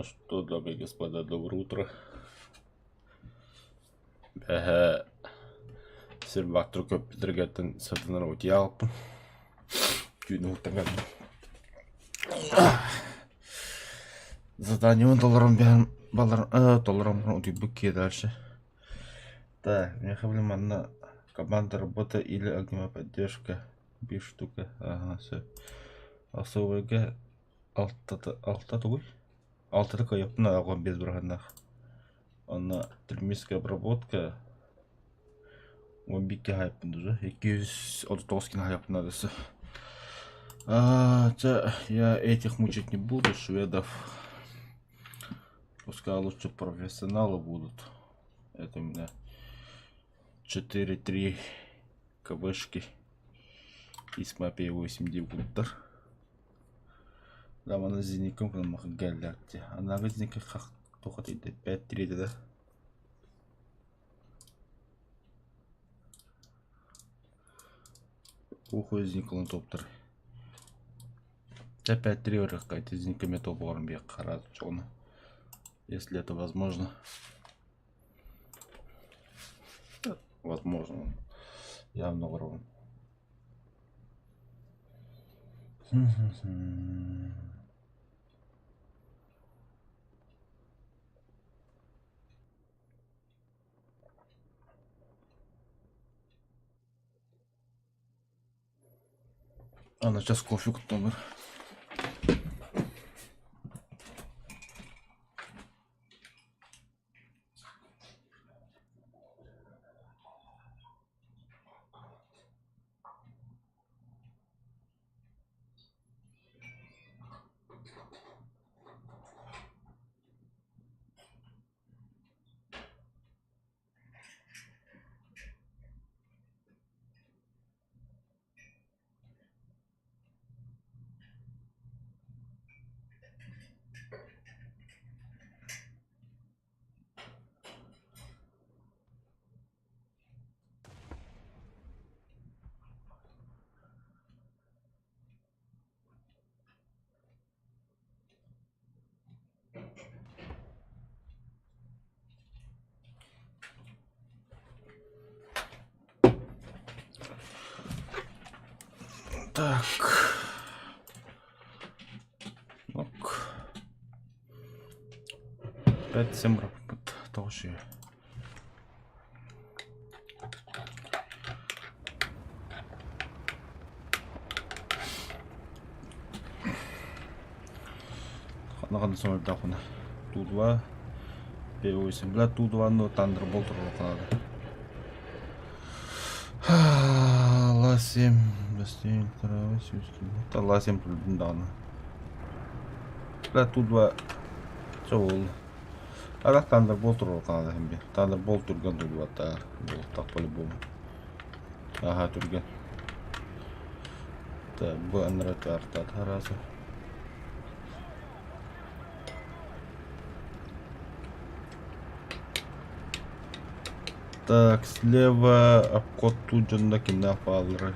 Ну что, дамы и господа, доброе утро. Сербак только предлагает сатанировать ялпу. Задание долларом долларом быки дальше. Так, я говорю, на команда работа или огневая поддержка. 5 штука. Ага, все. АСВГ алта тугуй. Алта такой япна агон без браганах. Она термическая обработка. Он бики хайпын уже. 239 кина хайпын адысы. Я этих мучить не буду, шведов. Пускай лучше профессионалы будут. Это у меня 4-3 КВшки и с мапе 8 дивгуттар. Да, она зеником к нам галякте. Она зеника как только 5-3 да. Ухо зеником топтер. 5-3 какая-то зениками топором бег харат чона. Если это возможно. Возможно. Явно уровень. Она сейчас кофе номер. Так. Ок. 5-7 работ тоже. Нахан сумел дахуна. Ту-2 P8 бля Ту-2 но Thunderbolt надо. Ла-7 Бастин вторая система. Та Ла-7 дана. Бля Ту-2 чол. Ада Thunderbolt надо хэмби. Thunderbolt турган Ту-2 та. Бол так по-любому. Ага, турган. Та бу анрата артат хараза. Так, слева обход тут же на кинофалры.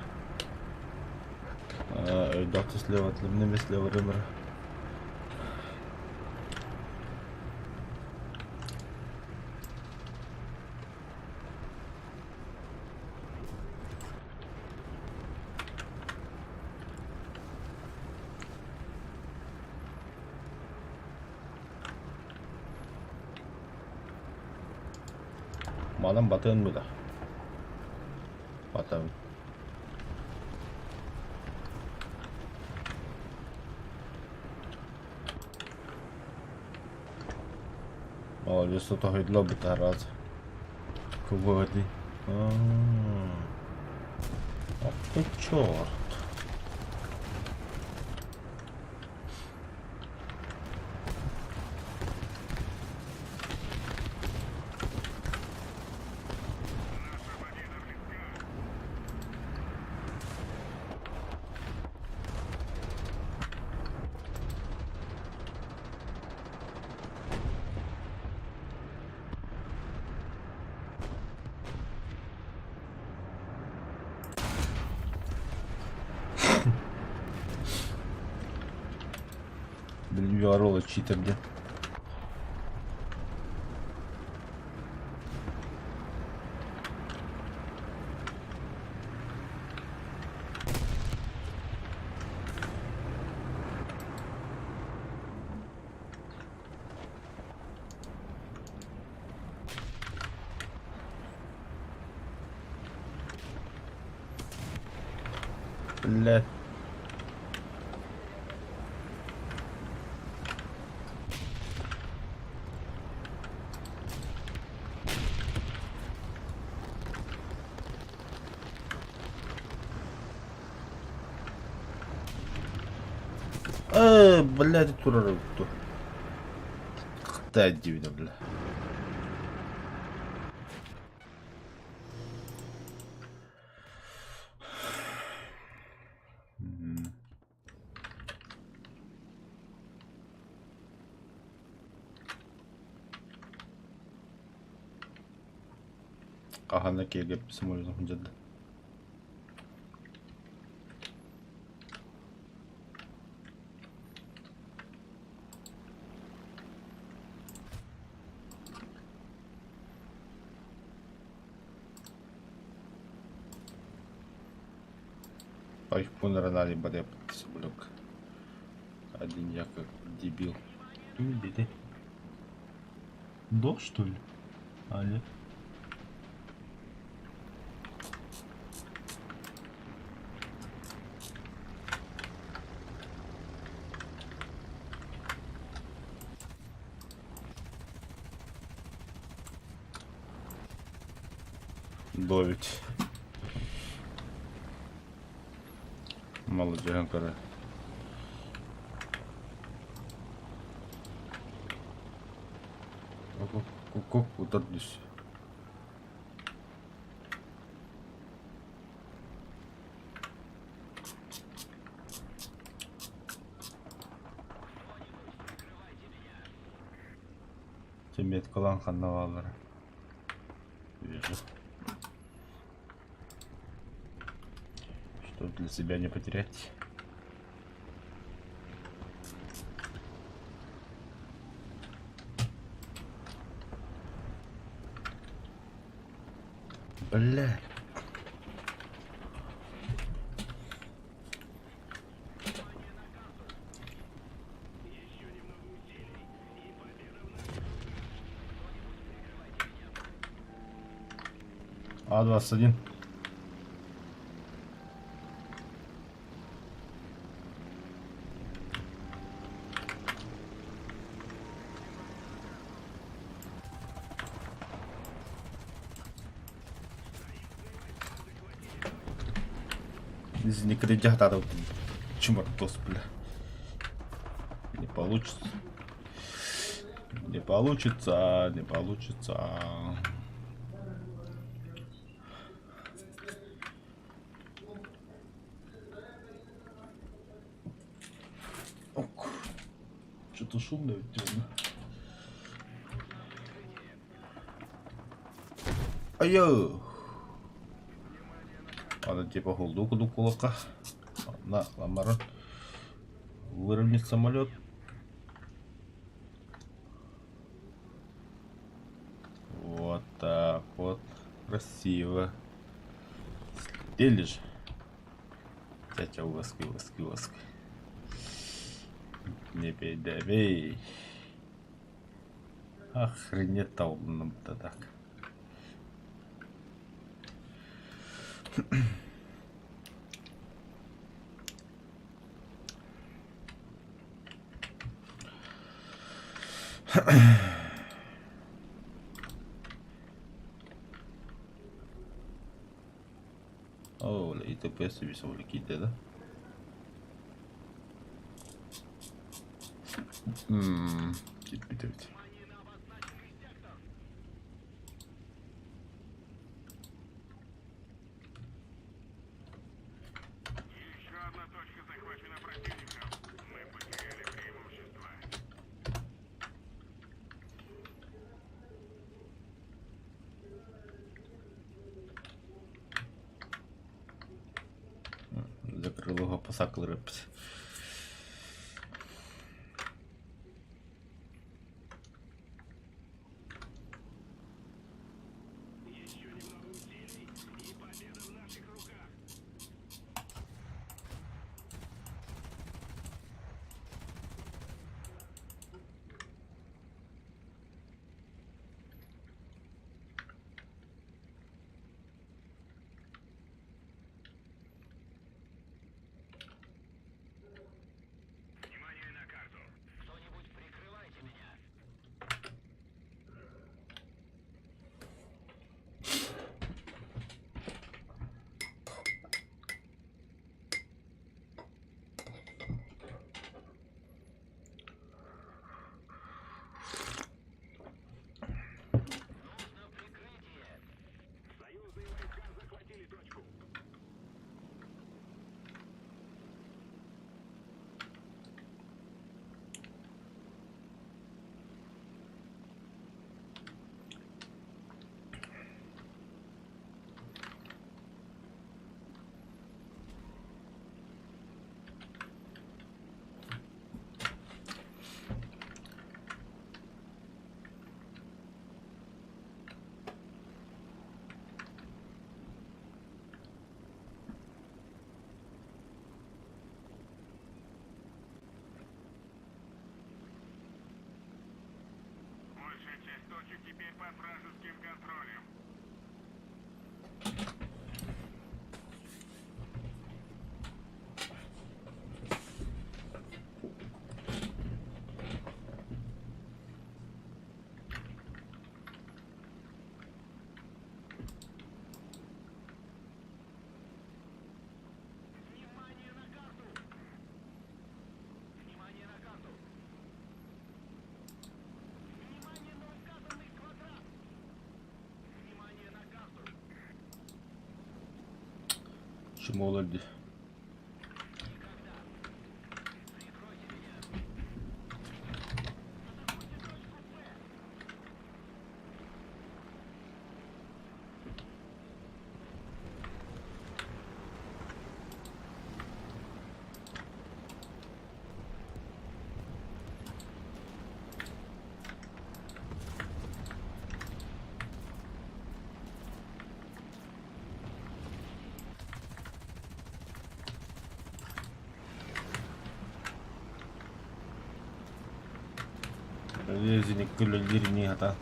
Докtor слева от левними, слева ребра. Madem batın mı da? Batın. Olha, só tô vendo logo tá rosa. Que eu vou ali. Que черт. Блин, Виарола читерги. Блядь. Блядь, турару. Қытай дивида, бля. Қахана келгеп самолетом жады. Айфон ранали бадеп самолет. Один я как дебил. Беды. Да, что ли? А, нет. Довить. Молодец, Анкара. Ку-ку, утоплюсь. Темет калан ханнавалары. Вижу. Что для себя не потерять. Бля. А-21. Из некредят надо вот чмортос, бля. Не получится. Не получится, не получится. Ок. Что-то шумно ведь темно. Айо. Надо типа холду кулака. На, ламарон. Выровнять самолет. Вот так вот. Красиво. Слетели же. Тятя ласки. Не передавей. Охренеть нам-то так. Oh, la ITP se bisa boleh kita dah. Betul. Закрыл его посакл репс. теперь под вражеским контролем. Внимание на карту! Внимание на карту! Внимание на указанный квадрат! Внимание на карту! Чему вроде? Никогда! Прикройте меня! Атакуйте точку Б! Резиник күлөлер не хата.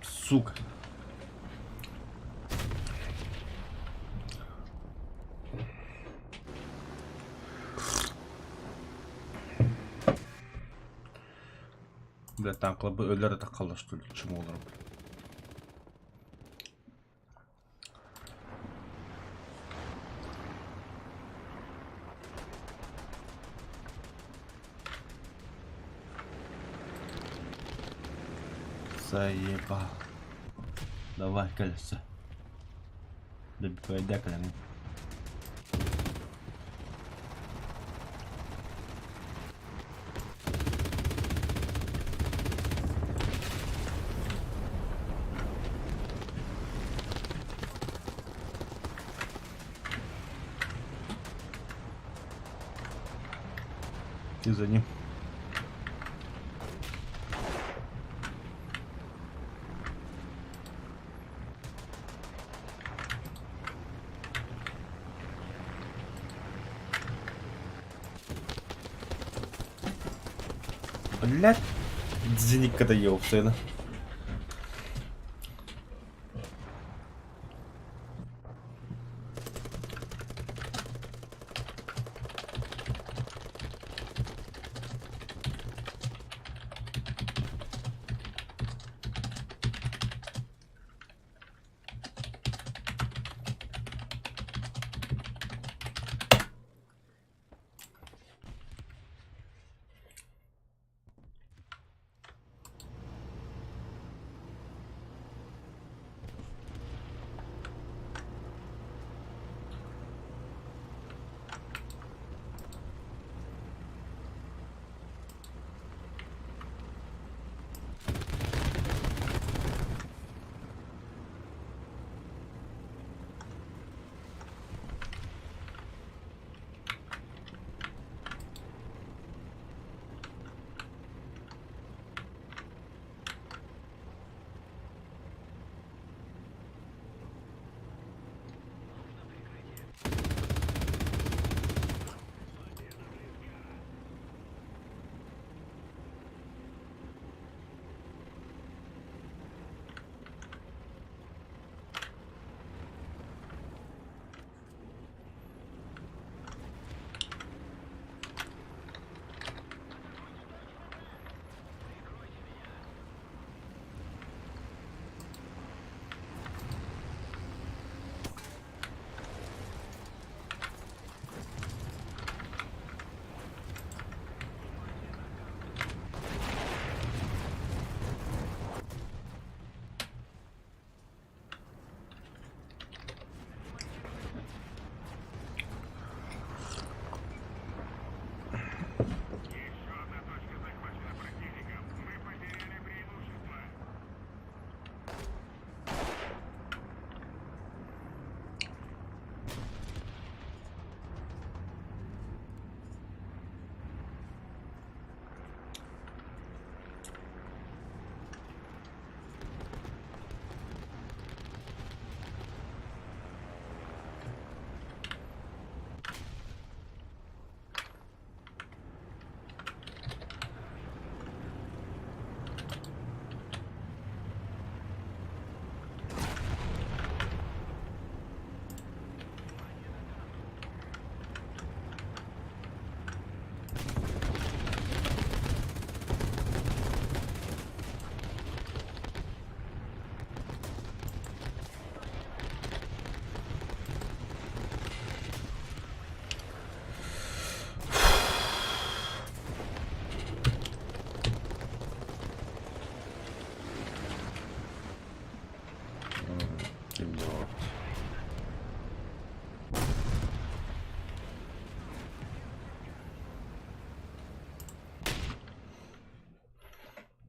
Сука. Бля, танклы ölür de kalıştı. Çim olurum. Заеба. Давай, колесо. Добивай декалями. И за ним. Блять, зеник когда ел сына.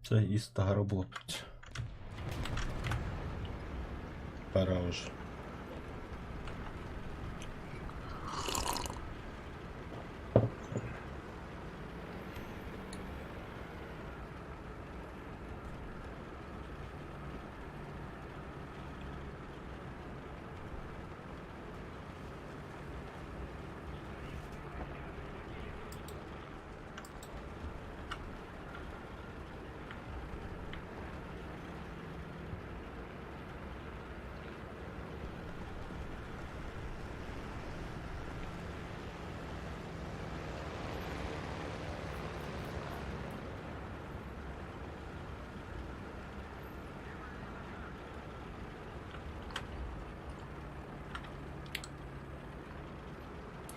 Це і старобот. Пора уже.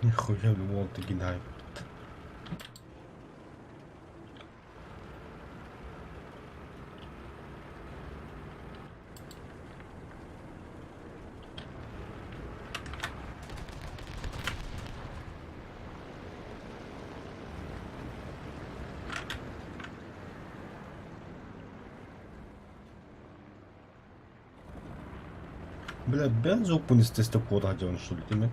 Нихуя думал, ты гинай. Бля, бензопу не с такого радио, что ли, ты мне?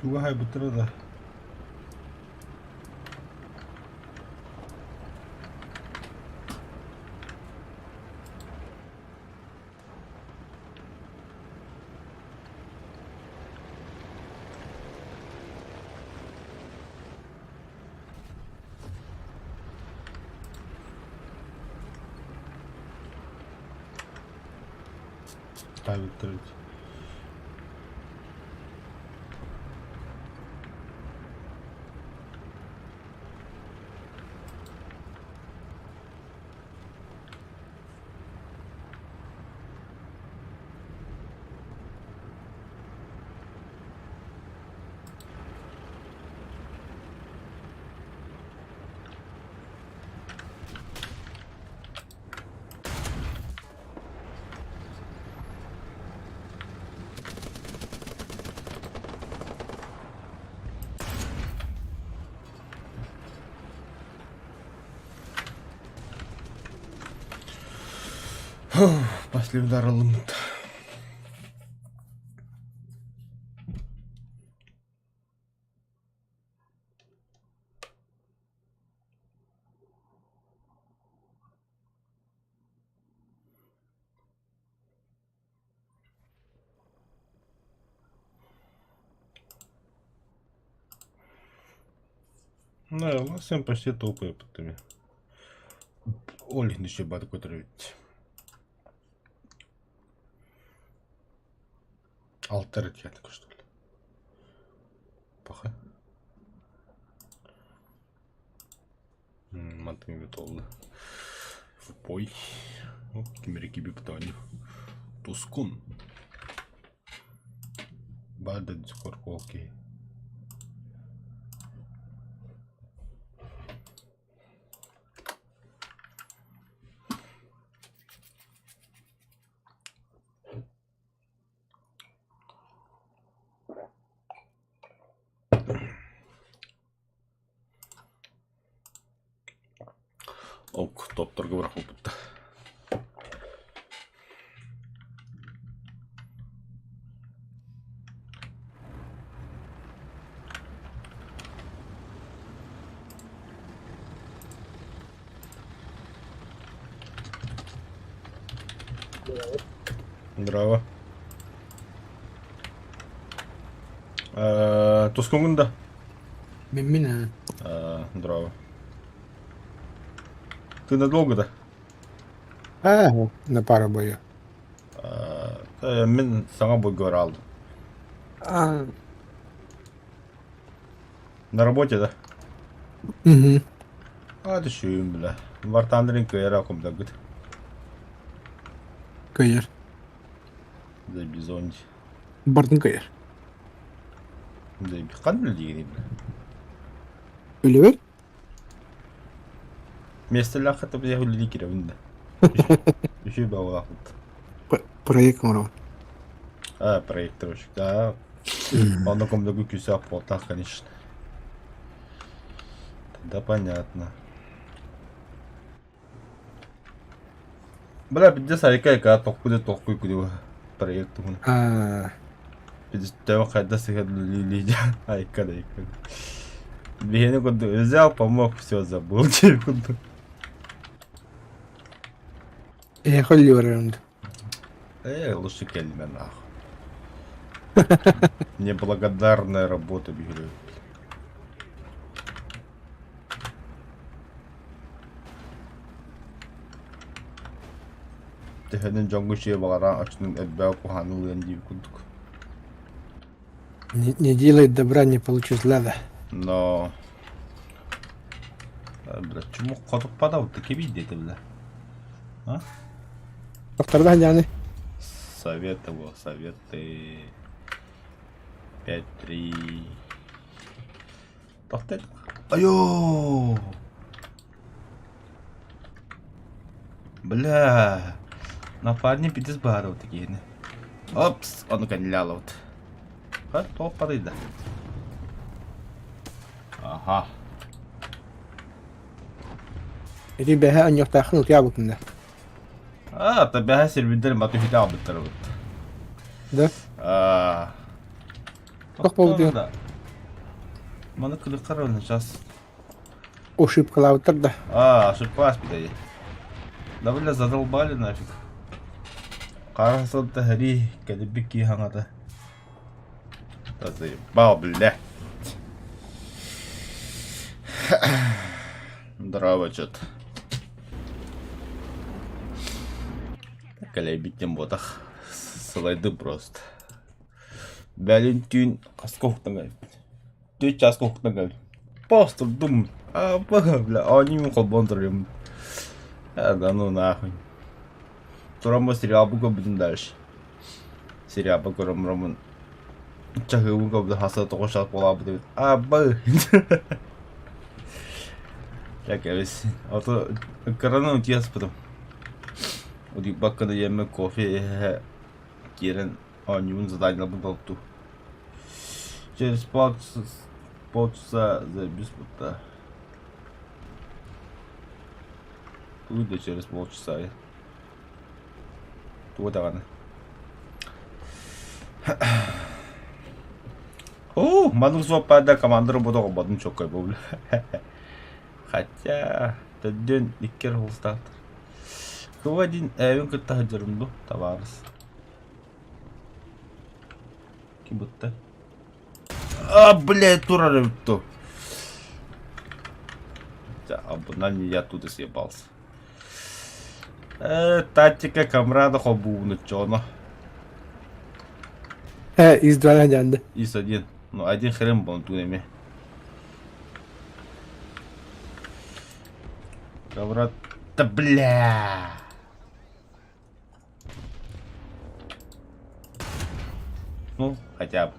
Стюгай бутырда. Ставить трыть. После удара лымут. Ну, у нас всем почти топые потом. Олег не ще батко травить. Алтаритетка, что ли? Паха. Матами витолда. Впой. О, кимерики биптаню. Тускун. Бада дискорковки. Ок, топ торговых опыта. Здраво. Тускунгунда. Мимина. Здраво. Ты надолго, да? На пару бою. Мен саңа бой гөр алдым. На работе, да? Угу. А, ты шуем, бля. Вартандрин кэра комда гыт. Кайыр. За бизонди. Бардын кайыр. За бихан бля дегеней, бля. Öyle ver. Место ляха то бля хули кира винда. Еще бы лахут. Проект морон. А, проектировщик, да. Он на комда гыт кюся потах, конечно. Да понятно. Бля, пиздец, айкай ка тохкуй куди проект он. Пиздец, тема хайда сега лили. Айка да айка. Бихене куди взял, помог, все забыл. Я ходил раунд. Лучше кельме нахуй. Неблагодарная работа, бегаю. Тэхэнэн жонгу шие багараа очнун эббээ кухануулын дип кудук. Не делай добра, не получу зла, да. Но... Бля, чему котук падал? Ты кеби дети, бля? А? Повторда няны. Советы его, советы... 5-3... Повторь. Айо! Бля... Напарни пидес баров такие, не? Опс, он конял вот. А, то падает, да. Ага. Иди бэхэ аньёх тахын ут ябык мында. А, тебя сервидер мату хитал битер вот. Да? Тох болды. Да. Мана кликар он сейчас. Ошибка лаутар да. Ошибка спитай. Да бля, задолбали нафиг. Карасал-то хари, кадебики хангата. Да заебал, бля. Здорово, чё-то. Калебитем ботах. Слайды просто. Валентин, сколько-то 2 часа сколько-то. Просто думаю, бля, они ему колбондрым. Да ну нахуй. Турама сериал будем дальше. Сериал по которому Роман чахывым кабда хаса того шат пола будет. Бэ. Так я весь. А то корона утес потом. Уди бакка да ем кофе кирен анюн задание был ту. Через полчаса за беспута. Уйду через полчаса. Туда ладно. О, манусо пада командир бодого бодун чоккой болду. Хотя тадден иккер холстат. Кывадин эвен кытта хаджырымду табарыз. Кибутта. Блядь, тура рыбту. Да, абональный я оттуда съебался. Тактика камрада хобуна чёно. Из два надянда. Из один. Ну, один хрен был тунами. Камрад. Да бля. Ну, хотя бы.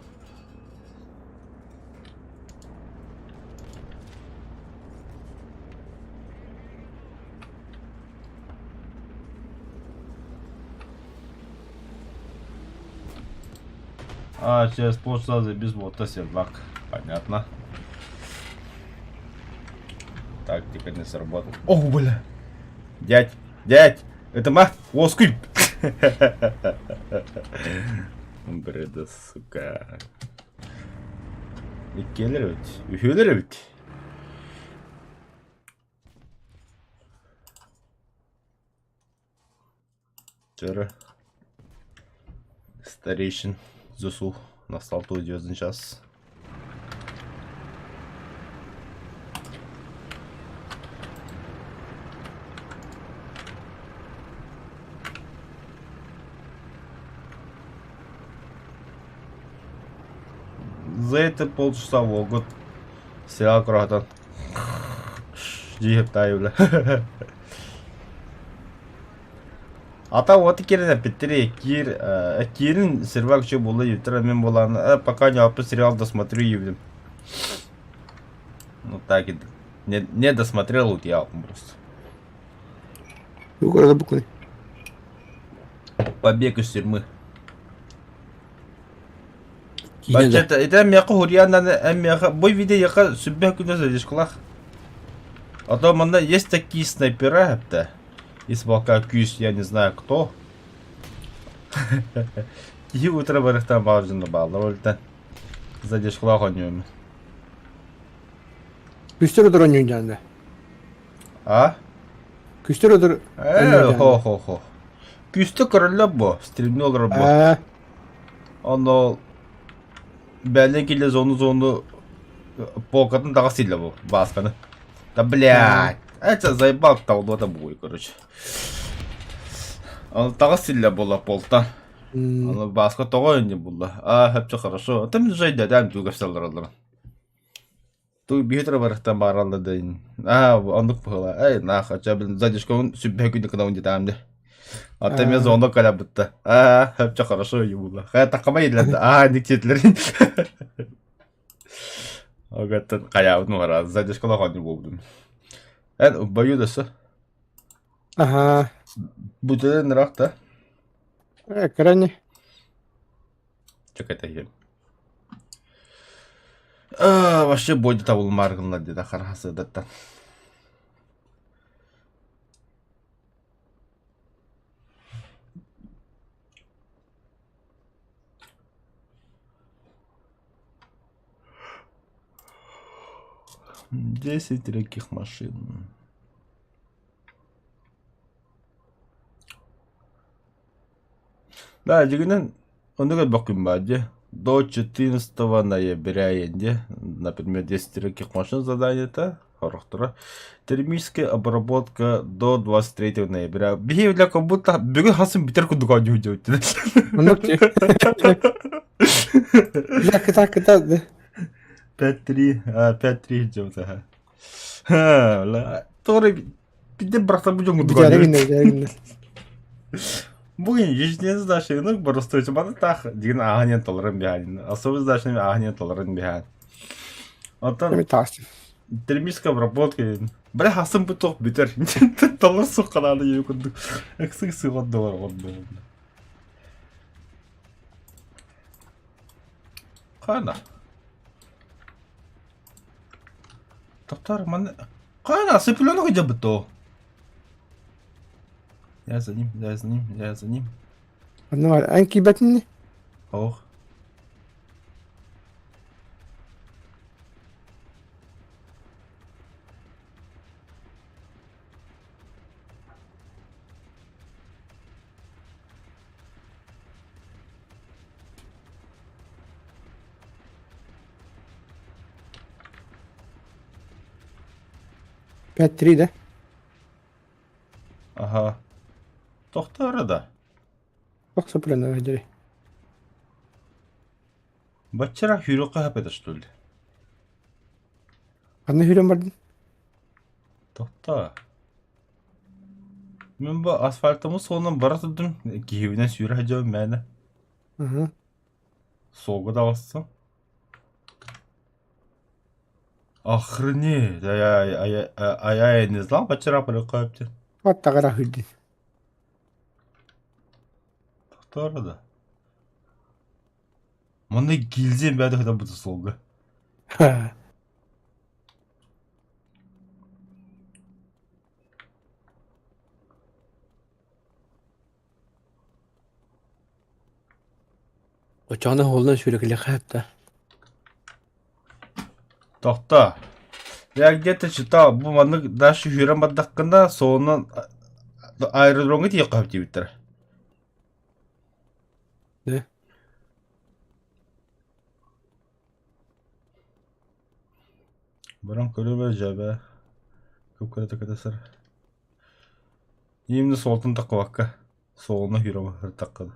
Через полчаса забез бота сервак. Понятно. Тактика не сработала. О, бля. Дядь, это мах. Воскуй. Бреда, сука. Үхелерөвт. Вчера старейшин Зусу настал тот звездный час. За это полчаса могут Сериал курахтан. Жиһеп тайвла. Ата вот керен Петре Кирин сервак что было ютра мен болан пока не опы сериал досмотрю евдем. Ну так и не досмотрел вот я просто. Yukarıda bu konu. Побег из тюрьмы. Yine de. Это мяко хурианна мяко бой видео яка сүббе күнә зәдиш кулак. А то манда есть такие снайпера, да. Из полка Кюс, я не знаю кто. И утро барахтан бажында балдар өлтән. Зәдиш кулак ойнуем. Küstür odur oynuyorsun canında. А? Küstür odur oynuyorsun Хо-хо-хо. Күсті көрілі бұ, стримнелер бұ. canında. Оно бәлі келе зону полкатын тағы силі бұ, басқаны. Да блядь, это заебал талдода бұй, короче. Оно тағы силі бұла полта. Оно басқа тоғы өнде бұла. Хәпчі хорошо. Тым жайды дәм түгіштелер олар. Туй бихетер барықтан баралды дейін. Ондық бұғыла. Эй, нах, ачабын задешковын сүббе күнді кына өнде дәмді. Ата мен зонда каля бітті. Хәпчі хорошо ебула. Хая тақама еділерді. Никтетлерін. Оғаттан қаябын var. Задешкала қаны болдым. Ән бою дасы. Aha. Бүтелен рақ та. Ekrani. Чекай тәйем. Вообще бойды табылы марғынла деді қарғасы даттан. Десять таких машин. Да, дегенен ондога бакым баде. До 14 ноября енде, например, 10 таких машин задание-то, характера. Термическая обработка до 23 ноября. Бегивля как будто бегу хасым битерку дугань уйдет. Onluk ki. Kıta. 5-3, 5-3 жаута. Ла, торы биде брата буҗың Güzel günler. Бүгін ежеден задашыгының бұрысты өчіманы тақ деген ағанен толырын бігәнін. Особы задашыгының ағанен толырын бігән. Оттан Demek tasdim. термическая обработка едін. Бәрі хасым бұ тоқ бітер. Толыр сұққанады екінді. Әксің сығынды бар ғынды. Қайна? Топтар, маны... Қайна, сыпыланы қойда бұты. Я за ним. Ne var? En kıymetli ne? Ох. Petri de. Ага. Тоқтары да. Bak sıfırına öderi. Баччара хүйрөккө хапеда что ли? Anne hürüm vardın. Тохта. Мен бу асфальтымы сонун бара турдум. Кийибинен сүйрө жабым мәне. Aha. Солго да бассам. Охренеть. Я не знал, баччара полюкапты. Hatta kara hürdün. Тоқтары да. Мындай килзем бәді қайда бұты солғы. Ha. Ocağına holdan sürekli hatta. Тоқта. Я где-то читал, бұл маны даши хүйрен баддаққында соңынан аэродромға тие қап дейбіттір. Ne? Баран көрөбе жабе. Көп көрөтө кетесер. Емді солтын тақы баққа. Солына хүйрен бақыр таққыды.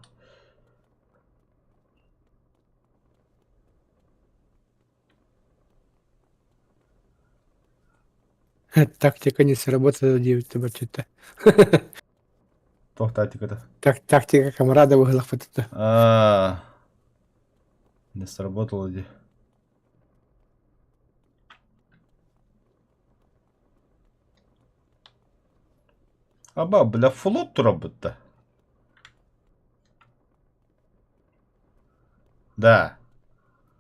Тактика не сработала, девять бачута. Туох тактиката. Тактика камрада выглах фатата. Не сработало ди. Аба, бля, флот турабытта. Да.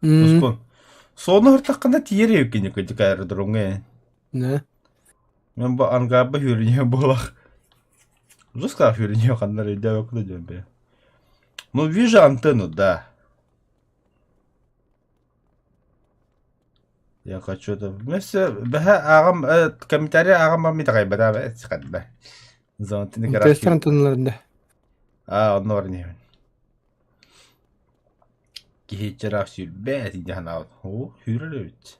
Ускун. Соны артаққанда тиер екен көдік аэродромға. Да. Мен бұл ангабы хүріне болақ. Жестко хүріне қандар үйде өкілі дем бе. Ну, вижу антенну, да. Я хочу это. Вместе, ағам, комментарий ағам бар мейді қайбада бә, сіқады. Зонтыны Интересно тонларында. Оны бар не. Кехетчер ақ сүйрбә, дейді хана. О, хүрілі өт.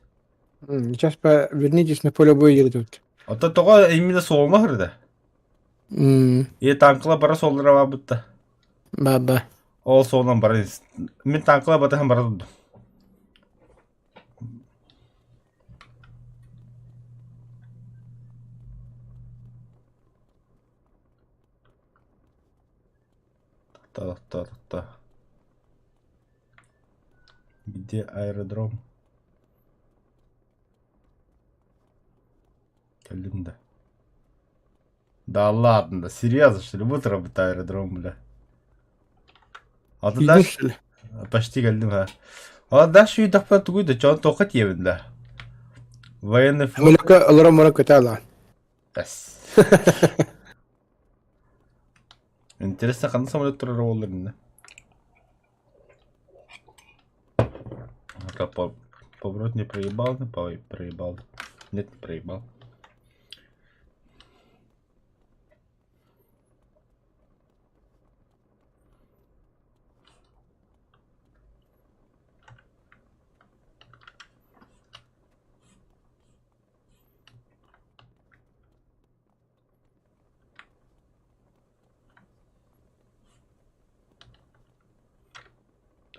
Сейчас вернитесь на поле боя идут. Ата тоға именно солына хырды. Танкыла бара солдыра ба бұтты. Баба. Ол солынан бара. Мен танкыла бата хам бара тұдым. Та. Где аэродром? Келдім да. Да ладно, серьезно, что ли? Вот работает аэродром, бля. А ты дальше? Почти келдім, ха. А дальше үйдақ па түгейді, чон тоқыт ебін, да. Военный флот. Алара тала. Интересно, қандай самолет тұрары оларында? Поворот не проебал, проебал. Нет, не проебал.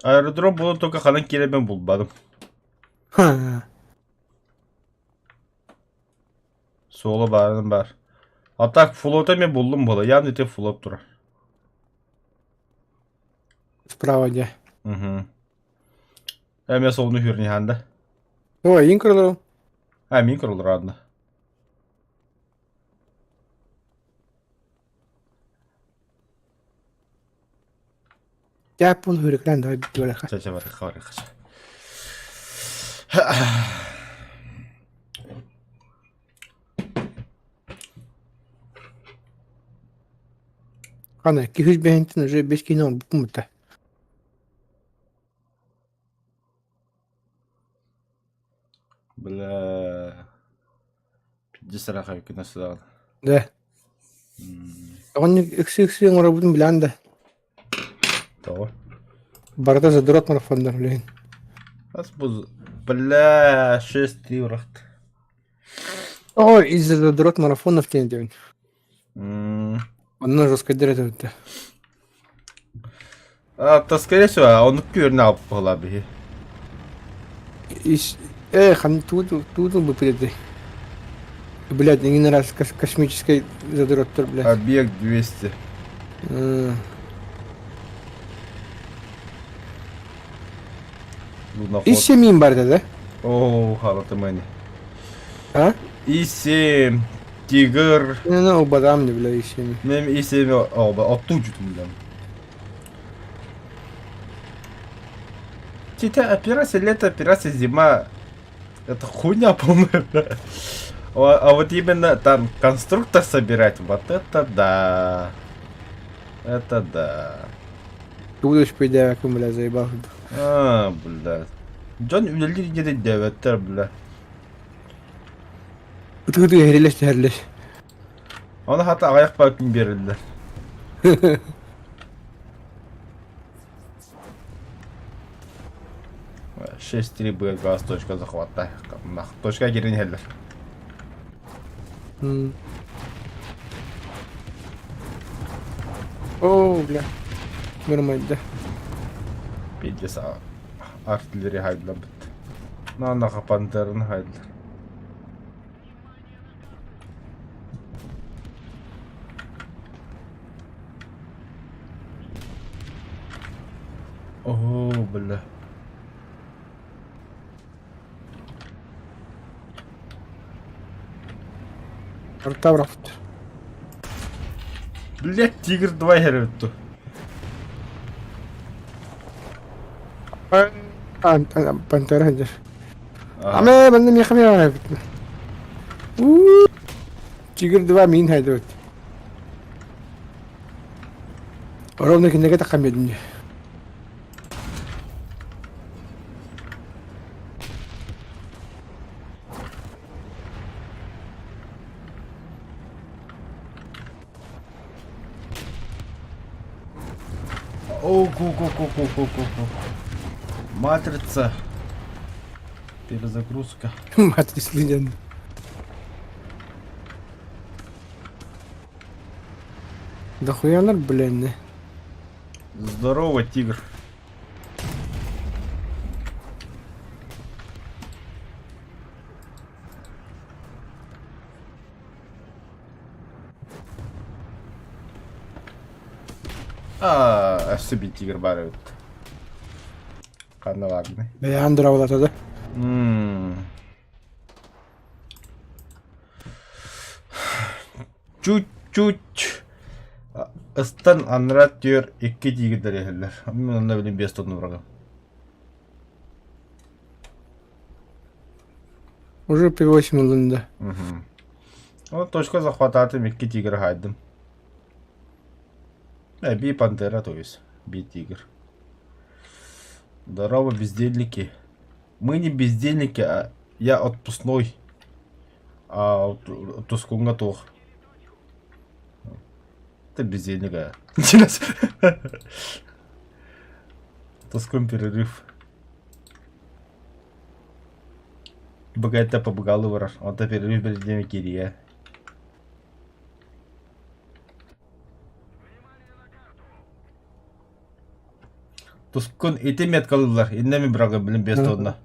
Аэродром болу только қанан келемен болбадым. Солы барының бар. Атак флота мен болдым бола. Явно те флот тұрар. Справа де. Әме солыны хүріне ханда. О, ең кұрылырым. Мен кұрылыр адына. Дәп бұл хүріклән да бітті өлі қа. Чача бар, қаша. Қана, 200 уже 5 кино бұқым бұтта. Бля... 50 рақа өкен асыдағын. Да. Оған үксі оңыра бұдың білән да. Того. Барда задырат марафондар білейін. Аз бұл... Бля... 6 еврохт. О, из-за задырат марафонов тен дейін. Онына жестко дәрет өтті. То, скорее всего, он көріне алып қола бе. Хан туду бы придей. Блядь, не нравится космический задыраттар, блядь. Объект 200. И7 барда, да? О, халаты мани. А? И7, Тигр. Ну, бадам не, бля, И7. Мен И7 оттучутым, бля. Тетя, операция лето, операция зима. Это хуйня полная. А вот именно там конструктор собирать, вот это да. Это да. Ты будешь пойдя, как, бля, заебал. Бля. Джон үлелер где-то девятер, бля. Ты герелеш. Оны хата аяқ пакын берілді. 6-3 будет газ, точка захвата. Точка керен хеллер. О, бля. Нормально, да. 50 артиллерия хайдлар бит. Нана капандарын хайдлар. О, бля. Артаврафт. Блять, тигр 2 heröttü. Пантера хадер. Ага. Аме, банда не хамя. Тигр 2 мин хайдут. Ровно кинеге такамедин. О, ку-ку-ку-ку-ку-ку. Матрица. Перезагрузка. Матрис легенда. Да хуянар, блин. Здорово, тигр. Особи тигр барают. Каналадный. Бәян дыравлата да. Чуть-чуть. Ыстан анрат тер 2 тигрдер ехелер. Мен анда билем 5 тонны бұраған. Уже P8 улында. Вот точка захвата 2 тигр хайдым. Би пантера, то есть. Би тигр. Здорово, бездельники. Мы не бездельники, а я отпускной. А отпуском готов. Ты бездельника. Тоском перерыв. Богатый побогалы враж. Он то перерыв перед теми кирия. Тоскон эти меткалылар. Иннеми брага билим 5 тонна.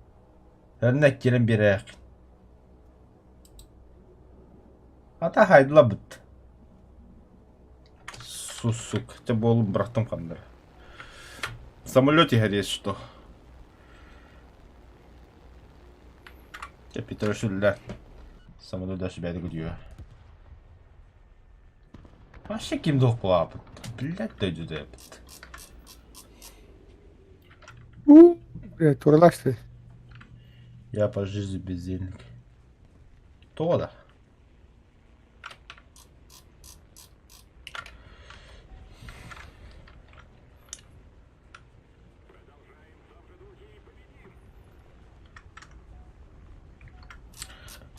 Әрнәк керем берәк. Ата хайдыла бит. Сусук. Те болым брақтым қандар. В самолете горит что? Я Петрошилля. Самолет даже бәді күдігі. Вообще кимді оқпыға апыт. Блядь, дөйді апыт. Блядь, турлаш ты. Я по жизни бездельник. То да.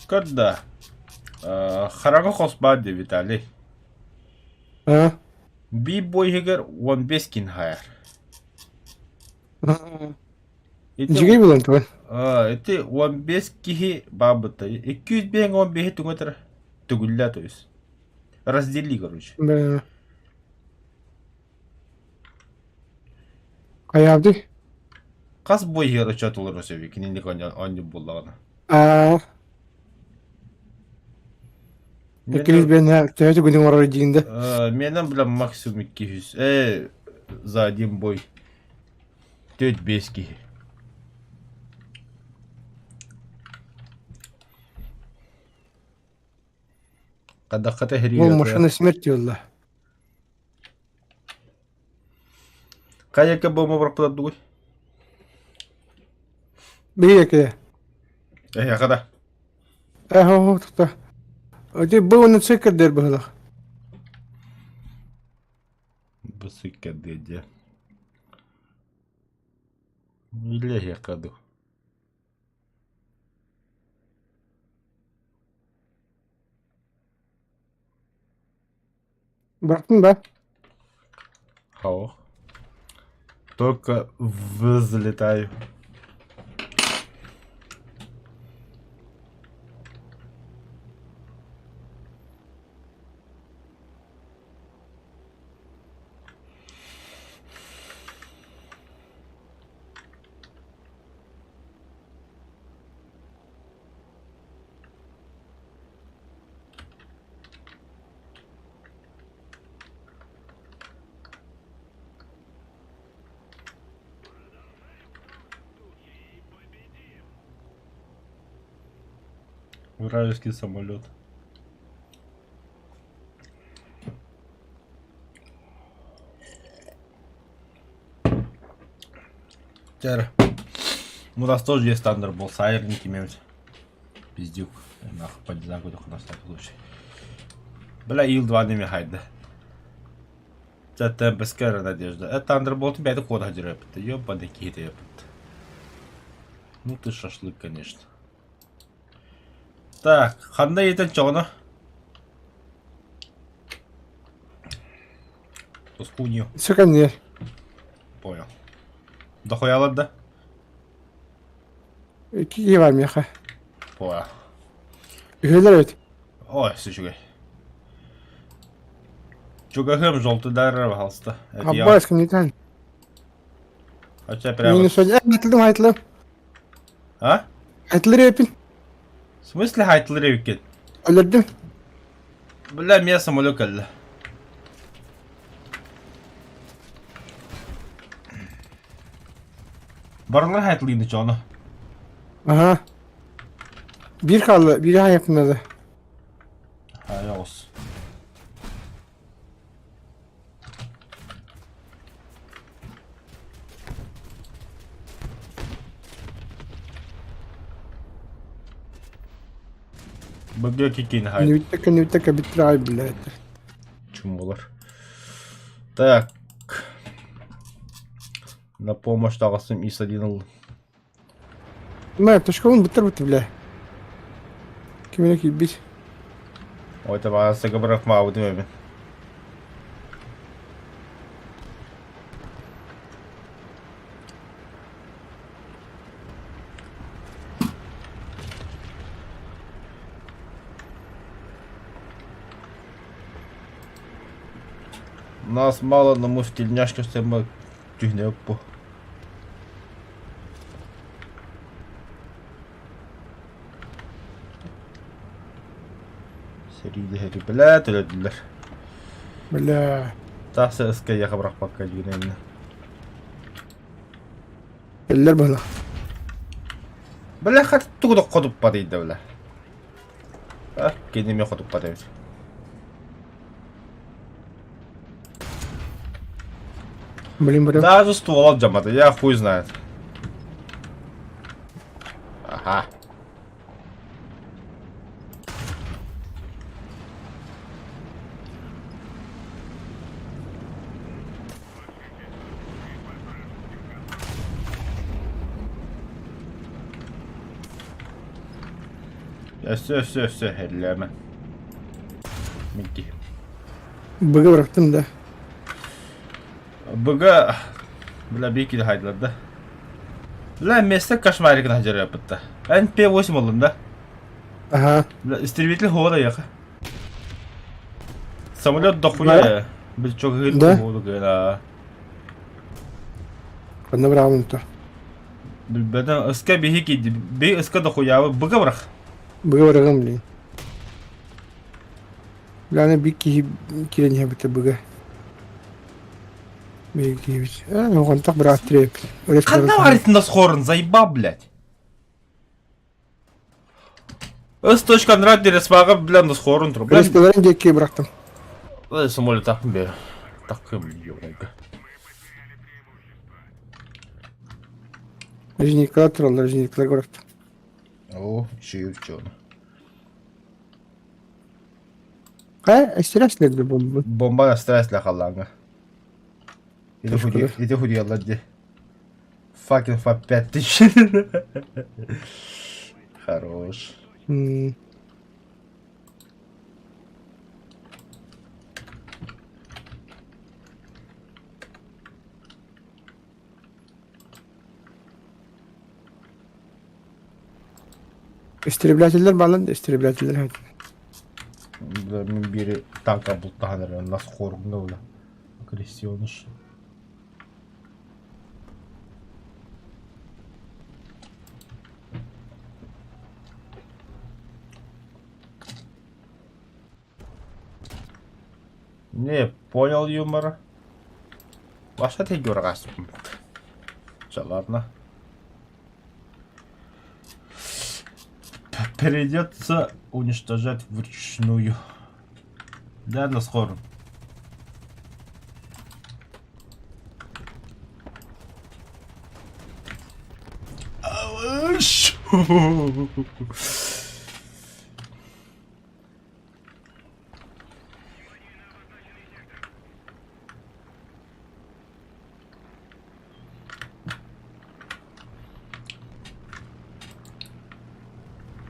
Когда? Харага хосбады, Виталий. А? Би бойгер 15 кин хайр. Жиге булан туан. Это 15 кихи бабыта. 200 бен 15 тугатыр. Тугулля, то есть. Раздели, короче. Бә. Каябды? Қас бойгер очатылыр өсөбі. Кинендік анды болдағына. А. Экилис бен тәйті күнің орары дейінді. Менен білем максимум 200. За один бой. 4-5 кихи. Қадаққата херіге. Бұл машина смерти олла. Қаяққа болма бірақ бұлады ғой? Бей әке. Қада. Хо, тұқта. Өте бұл оны цекердер бұғылақ. Бысыка дедя. Или я каду. Бақтың ба? Хао. Только взлетаю. Вражеский самолет. Теперь у нас тоже есть Thunderbolt, сайерники имеют. Пиздюк. Нахуй по дизайну у нас так лучше. Бля, Ил-2 не мехайда. Это бескера надежда. Это Thunderbolt бяды код хадирэп. Ёбаный кит ёбан. Ну ты шашлык, конечно. Так, ханда еден чона. Тускунью. Суканер. Понял. Дохуя да? Кие var mı ya? Понял. Üyeler evet. Ой, сучугай. Чугахым желтый дарра халста. Это я. Abbas kanıtan. Хотя прямо. Yine söyle. Haytladım haytladım. А? Haytları yapın. В смысле хайтлы викет? Öldürdüm. Бля, меня самолет калла. Barlar haytlıydı çonu. Aha. Bir kaldı. Biri ha yakınladı. Hay olsun. Bugün kikin hay. Не витака битрай, блядь. Чумолар. Так. На помощь тағысым ИС-1 ما تشكون بتربط بلا. Kimine ki bir. Ой, это bağırsa bırakma abi değil mi? Нас мало, но мы в тельняшке все мы тюгнем по. Seride herifler öldüler. Bla. Tahsı ıskaya yakı bırak bakka yüreğine. Eller bana. Bıla kat tuğda kodup badıydı bıla. Ah, kendime kodup badıydı. Блин, блин. Даже ствол отжамады, я хуй знает. Ага. Все, elleme. Miki. Bug'ı bıraktım da. Bıga... Bля, bir haydılar da. Bля, meslek kaşmarikini hacer yapıttı. Ben P8 oldum da. Aha. Bля, истребитель хода яха. Самолет дохуя. Biz çok hızlı Да? olduk ya. Bana bravo to. Beden ıska bir hiki. Bir ıska dохуя. Bıga bırak. Bug'ı bırakım блин. Bla bir ki kiren yaptı bug'ı. Bir ki bir. Ah, kontak bıraktı hep. Öyle Когда говорит нас хорн, заебал, блядь. С. Нрад ресмага, бля, нас хорн тру. Бля, Restoran diye bıraktım. самолет takım bir. Takım yok. Rejnikler troller, rejnikler bıraktım. O, şey uçuyor. Ha, estres nerede bomba? Bomba stresle kalanga. Teşekkürler. Иди худи, лади. Fucking for 5000. Хорош. Hmm. İstiribilatörler bağlandı, istiribilatörler hadi. Bunların biri tanka buldu hanırı. Nasıl korkumda öyle. Agresiyonmuş. Не понял юмора. Ваша ты гюргас. Все, ладно. Придется уничтожать вручную. Да, на скором. Ауш!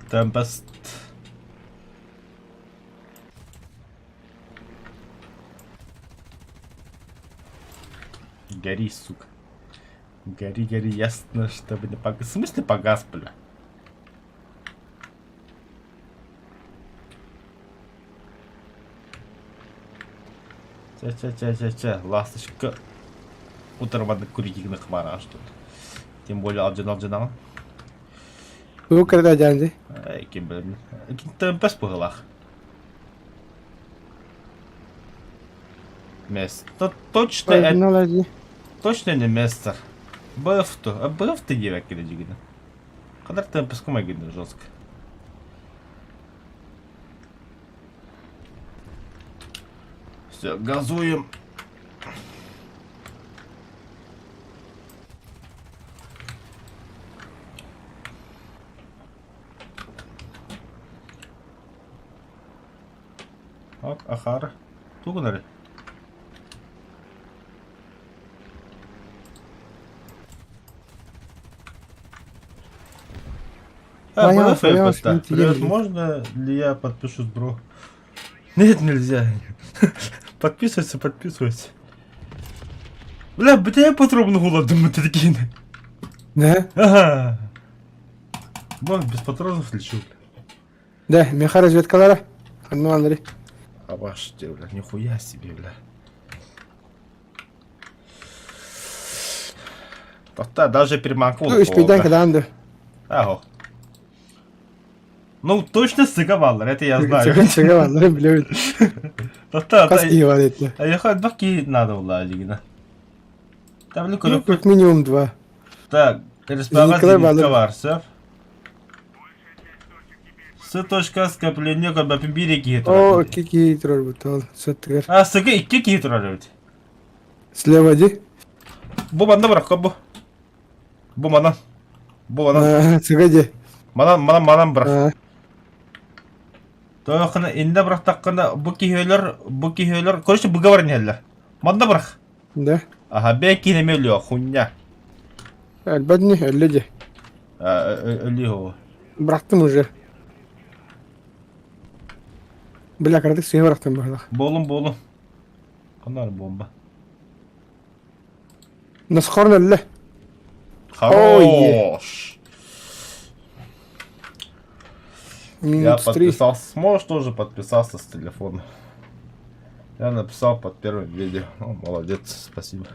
Темпест. Гори, сука. Гори, гори, ясно, чтобы не погас. В смысле погас, бля? Ча, ласточка. Утром курить на хмара, что ли. Тем более алджинал. Bu kadar geldi. Kim bilir. Темпест по головах. Место. Точно не место. Бăftă девя кидегина. Kadar темпест кума гидна жестко. Все, газуем. Ок, ахар. Тугунары. Понял, Привет, можно ли я подпишусь, бро? Нет, нельзя. Подписывайся. Бля, я подробно голодом такие. Да? Ага. Вон, без патронов лечу. Да, меха разведкалары. Анманлары. А ваш, бля, нихуя себе, бля. Да, даже переманкул. Ну, испейдан каданды. Ага. Ну, точно сыгаваллар, это я знаю. Сыгаваллар, блядь. Кас iyi var etti. А я хоть баки надо владигина. Там ну Ну, как минимум 2. Так, располагаться varsa. С точка скопления когда береги. O 2 kişi durar bu tal. Sattılar. А, sıkı 2 kişi durar. Слева иди. Bu bana bırak bu. Bu bana. Bu bana. Sıkıcı. Bana bırak. Тоохна инде быrak таккана bu kişiler короче bu говорни хәлләр. Манда быrak. Да. Ага, беки не мелё хуйня. Әлбәтне, әлледе. Öyle o. Bıraktım уже. Bırak artık seni bıraktım burada. Bolum. Kanar bomba. Nasıl öyle? Хорош. Я Минут 3. подписался. Сможешь тоже подписаться с телефона. Я написал под первым видео. Ну, молодец, спасибо.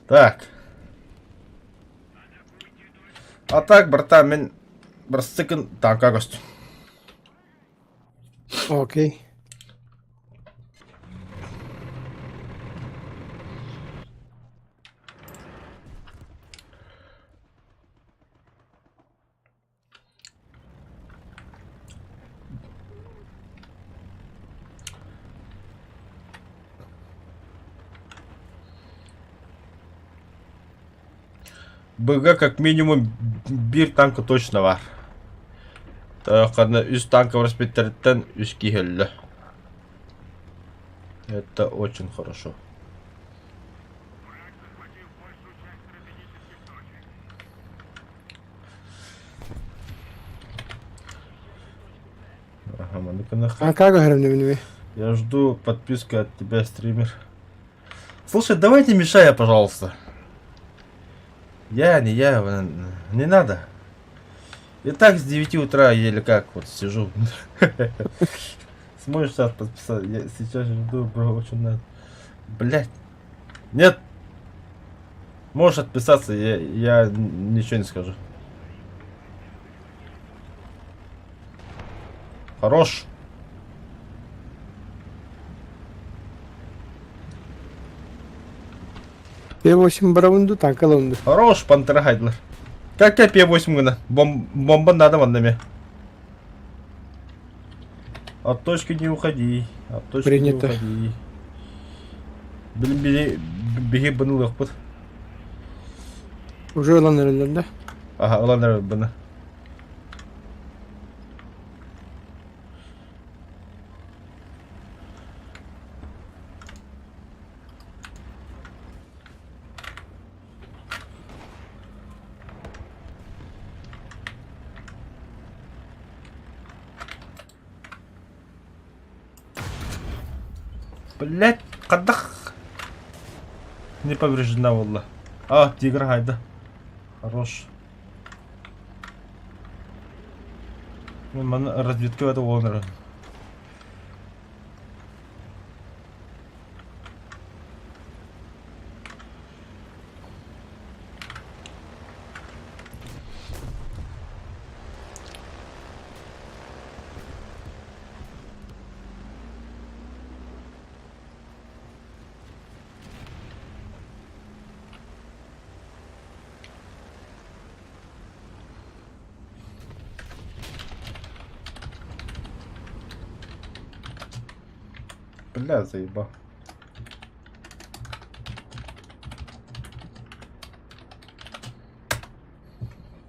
Так. А так, братан, мен брастыкын танка гость. Окей. БГ как минимум bir танка точно var. Таяққаны 3 танка распределен 3 кихелле. Это очень хорошо. Ага, маныканах. А как говорим? Я жду подписки от тебя, стример. Слушай, давай не мешай, пожалуйста. Не надо. И так с 9 утра еле как вот сижу. Сможешь сейчас подписать? Я сейчас жду, бро, очень надо. Блять. Нет. Можешь отписаться, я ничего не скажу. Хорош. P8 бравунду танк алынды. Хорош, пантера Хайдлер. Как я П8 гына? Бомба надо вандами. От точки не уходи. От точки Принято. не уходи. Беги банулых под. Уже alan да? Ага, ладно, бана. Блять, кадах. Не повреждена, wallah. А, тигр, хайда. Хорош. Мен разведка это онер. Бля, заебал.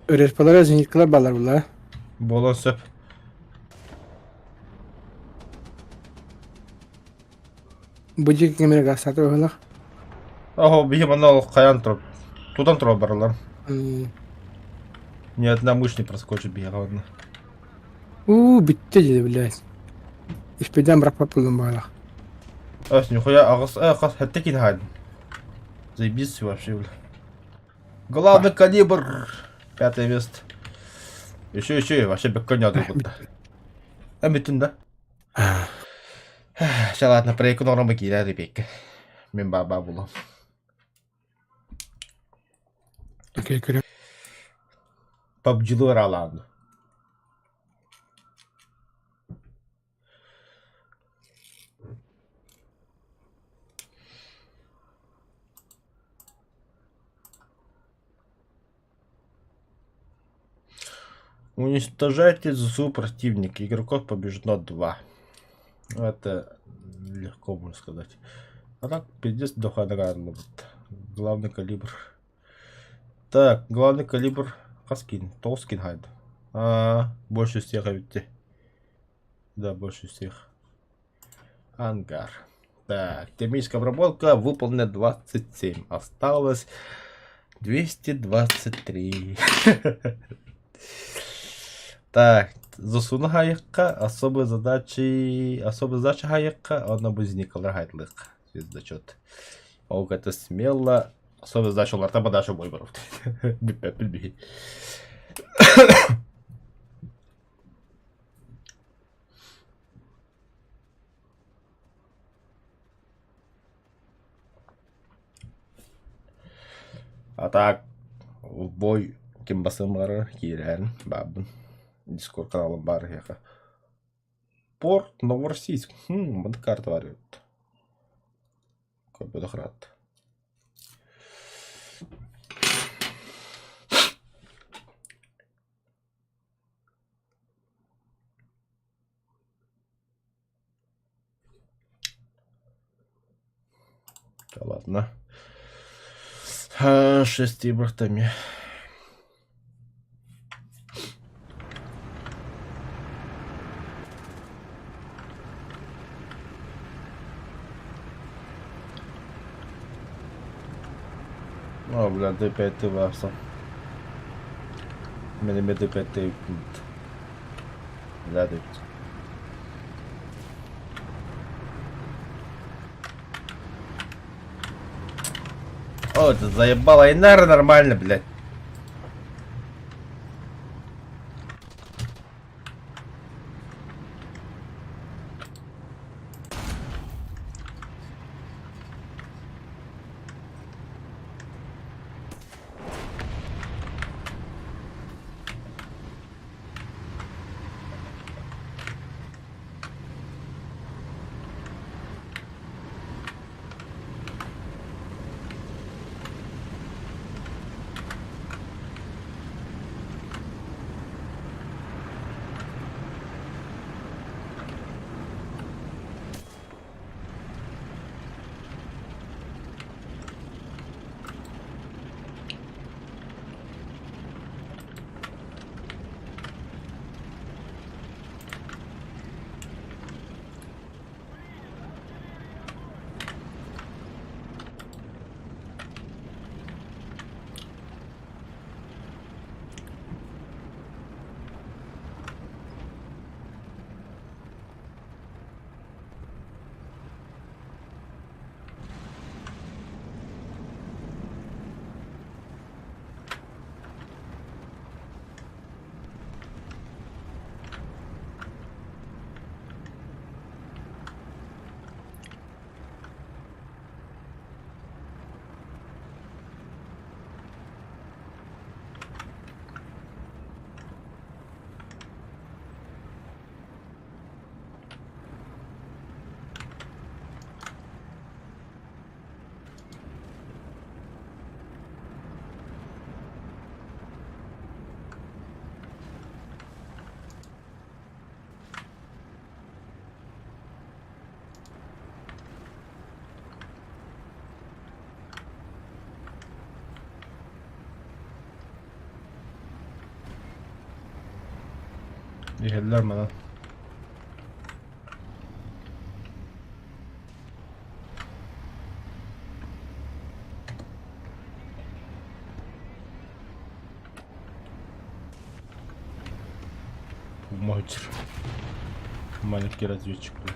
Öğretmenlere zincirler bağlar bunlar. Болон сөп. Bıcık kemeri gazete oğlak. Ого, бегим, оно каян троп. Тудан троп баралар. Ни одна мышь не проскочит, бега, ладно. Bitti dedi блядь. İşbeden bırakmak buldum bağlak. Ась, нихуя, агас, агас, это кин хайд. Заебись вообще, бля. Главный калибр. 5 место. Еще, вообще без коня тут. А битин, да? Сейчас, ладно, проеку нормы кида, ребекка. Мен баба было. Okey görüyorum. PUBG'lı alandı. Уничтожайте ЗСУ противника. Игроков побеждено 2. Это легко можно сказать. А так, пиздец, доханран. Главный калибр. Так, главный калибр. Каскин. Толскин хайд. Больше всех ведь. Да, больше всех. Ангар. Так, термическая обработка выполнена 27. Осталось 223. Так, засуну хайыққа, особые задачи хайыққа, она будет зникалар хайтлық. Звездочет. Ог, это смело. Особые задачи оларда бадашы бой барып. Білбей. А так, в бой кем басымары кирен бабын. Дискорд каналым бар яқа. Порт Новороссийск. Мында карта бар еді. Көп бұдықырат. Ладно. 6 ибрахтами. О, бля, D5 ты варса. Мене D5 ты. Бля, D5. О, ты заебала Инара нормально, блядь. Geldiler mi lan? Мочер. Маленький разведчик, бля.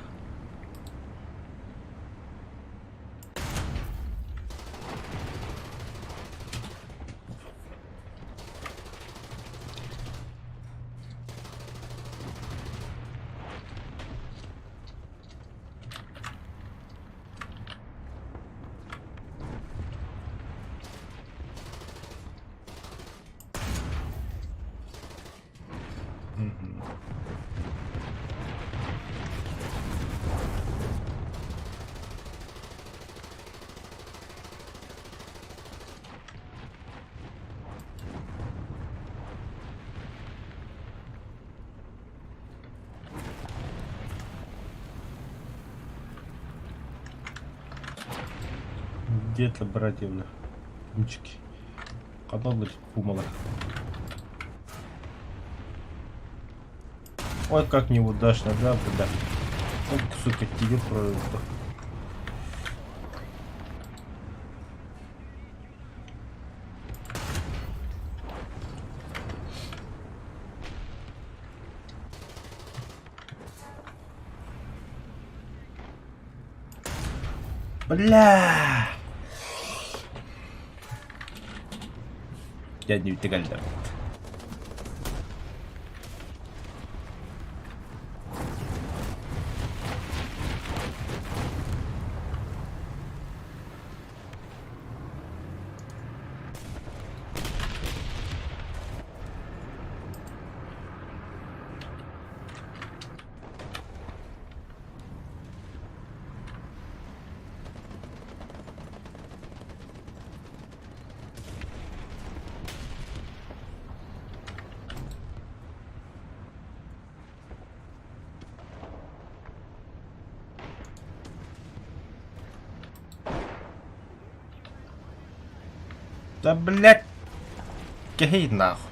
Где это, братья, бля? Ручки. Когда, блядь, пумала? Ой, как неудачно, да, бля? Вот, сука, тебе просто. Бля! Я не витягальда. Да, блядь! Гей нахуй.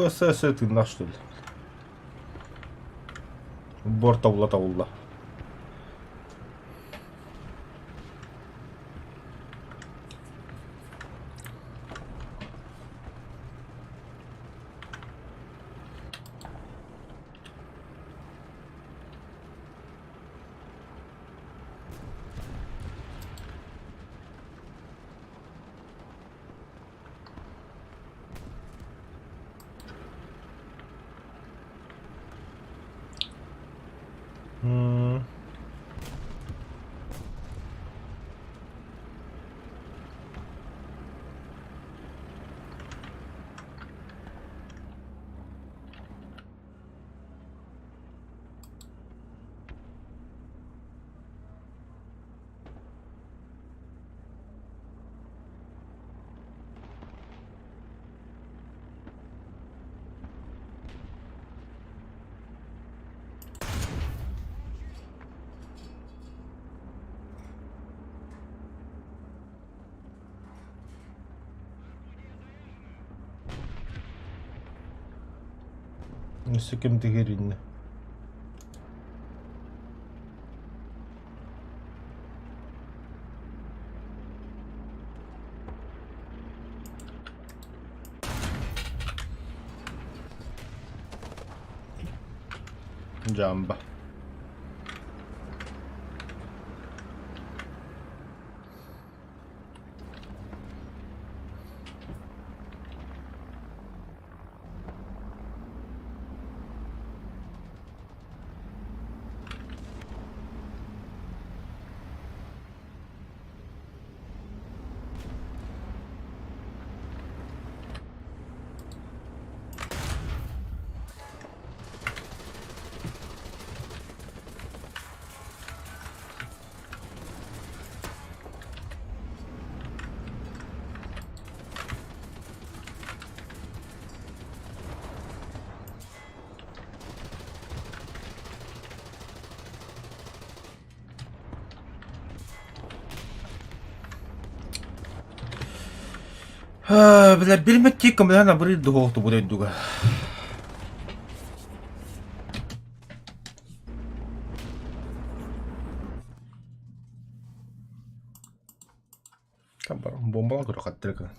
СС ты на что ли? Борт аула. Сөкем тегеринне. Jamba. Бля, билмек кикком бля на брид доголту буде дуга. Там бар бомбалар көрө каттырга.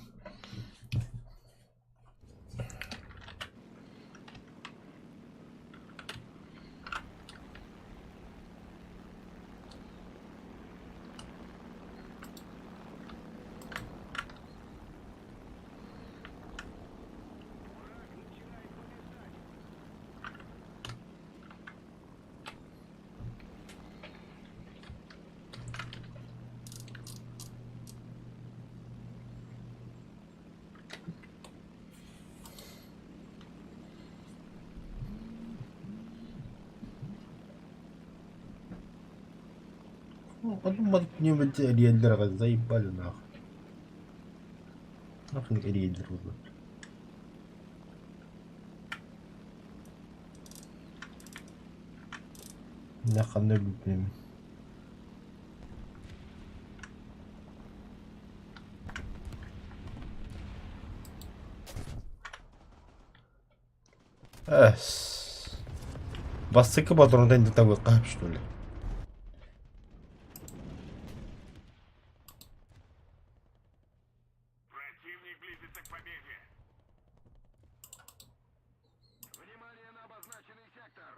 Подумал, не в эти рейдеры заебали нахуй. Нахуй рейдер вот. Нахуй не любим. Бассыка патронда инде такой кап что ли? Противник близится к победе. Внимание на обозначенный сектор.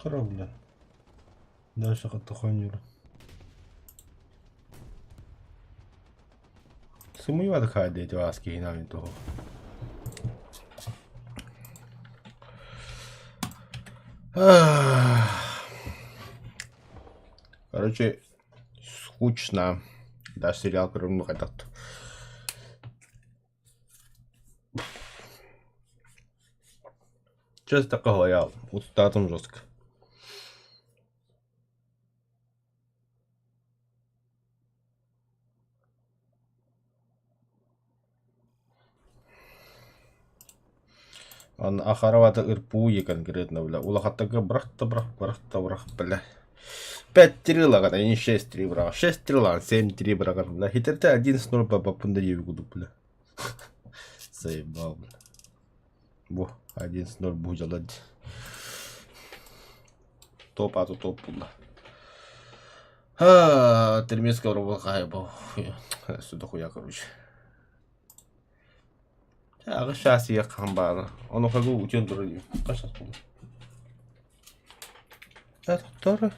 Корабль. Дальше хатаханюр. Сумуевато ходить васки и нам того. Короче, скучно. Да, сериал, который много хотят. Честно такого я устатом жестко. Он ахаравата ирпуи конкретно, бля. Улахатага брахта, бля. 5 трила, когда не 6 3 бра. 6 трила, 7 3 бра, бля. Хитрте 11-0 по пундаеву гуду, бля. Заебал, бля. Во, 11-0 будет делать. Топ, а то топ, бля. Терминского робота хаебал. Сюда хуя, короче. сейчас я хамбана. Он ухожу, утен дороги. А сейчас помню. Это второй.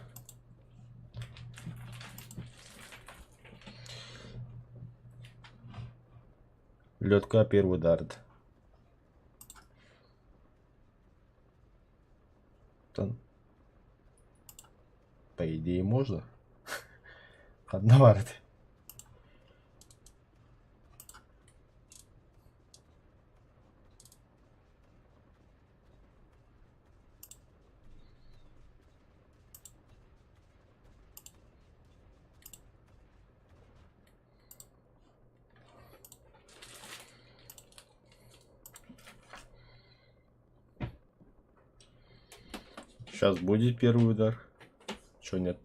Лётка первый дарит. Там. По идее можно. Одна варит. Сейчас будет первый удар. Чё нет?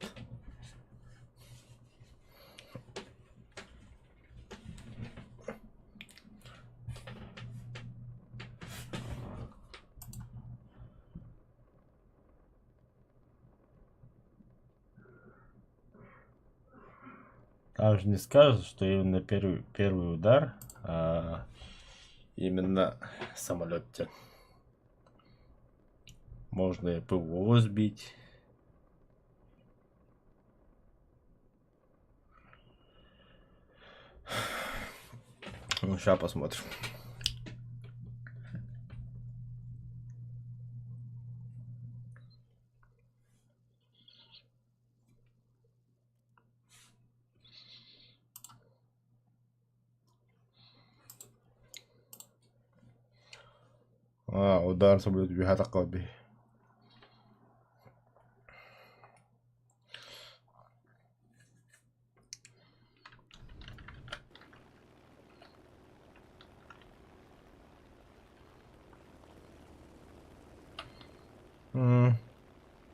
Там же не скажут, что именно первый удар, а именно самолете. Можно и ПВО сбить. Ну, сейчас посмотрим. Удар самолет бегает акоби.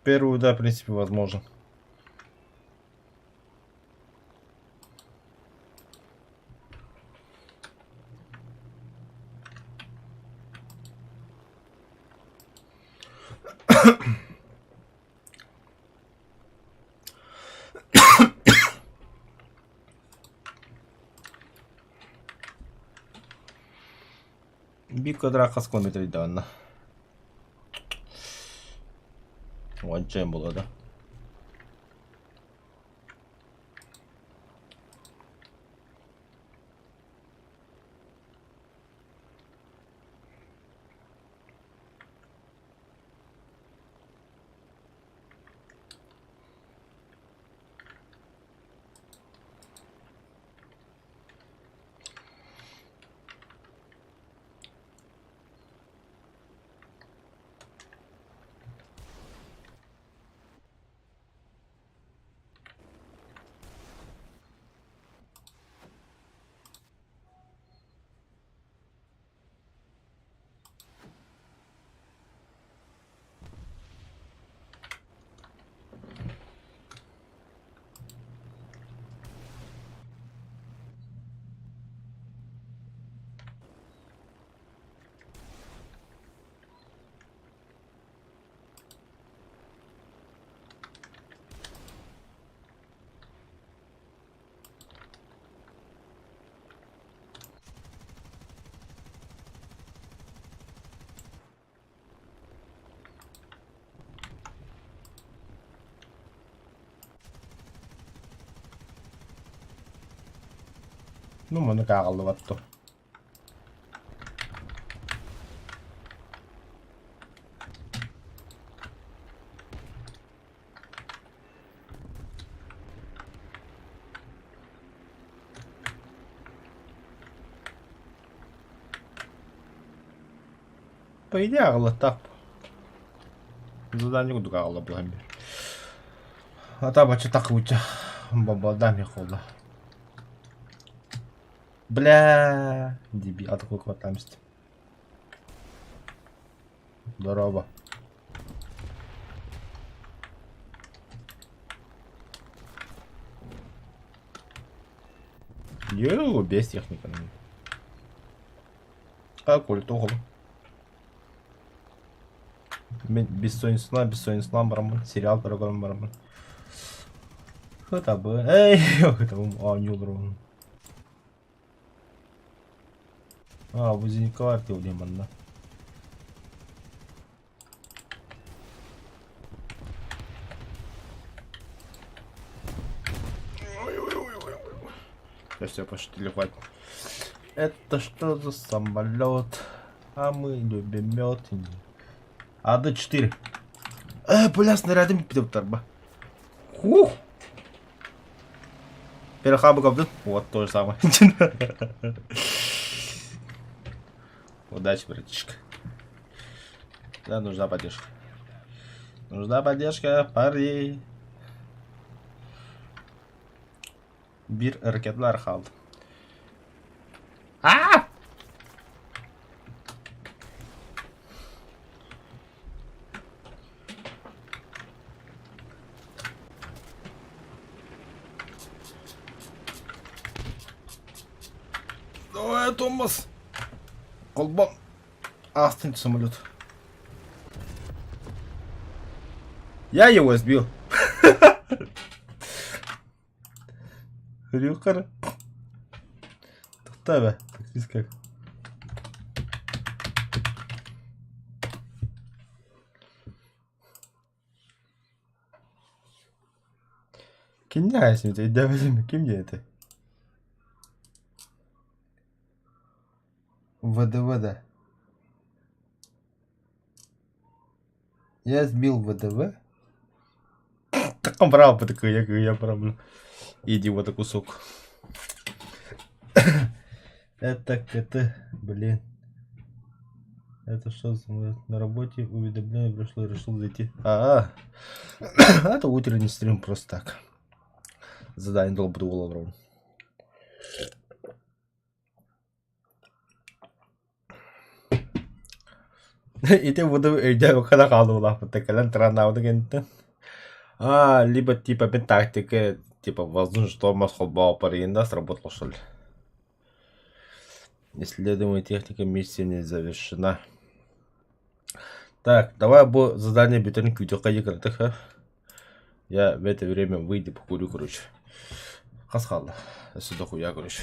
Первый удар, в принципе, возможен. Bir kadar kilometre daha. One болады. Ну, мы накалываться. По идее, так. Задание куда было. А там что так у тебя бабадами холодно. Бля, дебил, а такой хватаемость. Здорово. Йоу, без техника. А культура. Бессонный сна, бараман. Сериал программ бараман. Это бы. Эй, это не угром. Возникла артиллерия, манна. Сейчас все пошли ливать. Это что за самолет? А мы любим мед. АД-4. Бля, снарядами пидет торба. Ух! Перехабы говды. Вот то же самое. Удачи, братишка. Да, нужна поддержка. Нужна поддержка, парни. Bir hareketler kaldı. Давай, Томас. Колбан. Остынь самолет. Я его сбил. Рюхара. Тоқтабе. Таксист как. Кем не айсың, кем не это? ВДВ, да. Я сбил ВДВ. Так он брал по такой, я брал. Иди вот кусок. Это, блин. Это что на работе уведомление пришло, решил зайти. Это утренний стрим просто так. Задание долго буду голову. Itu butuh jauh kada kalau lah потекален трана вот либо типа тактика, типа воздушный шторм холбал паринда сработал что ли. Исследуемая техника миссии не завершена. Так, давай задание бетонки утёка игры. Я в это время выйду покурю, короче. Хасхал. Сюда хуя, короче.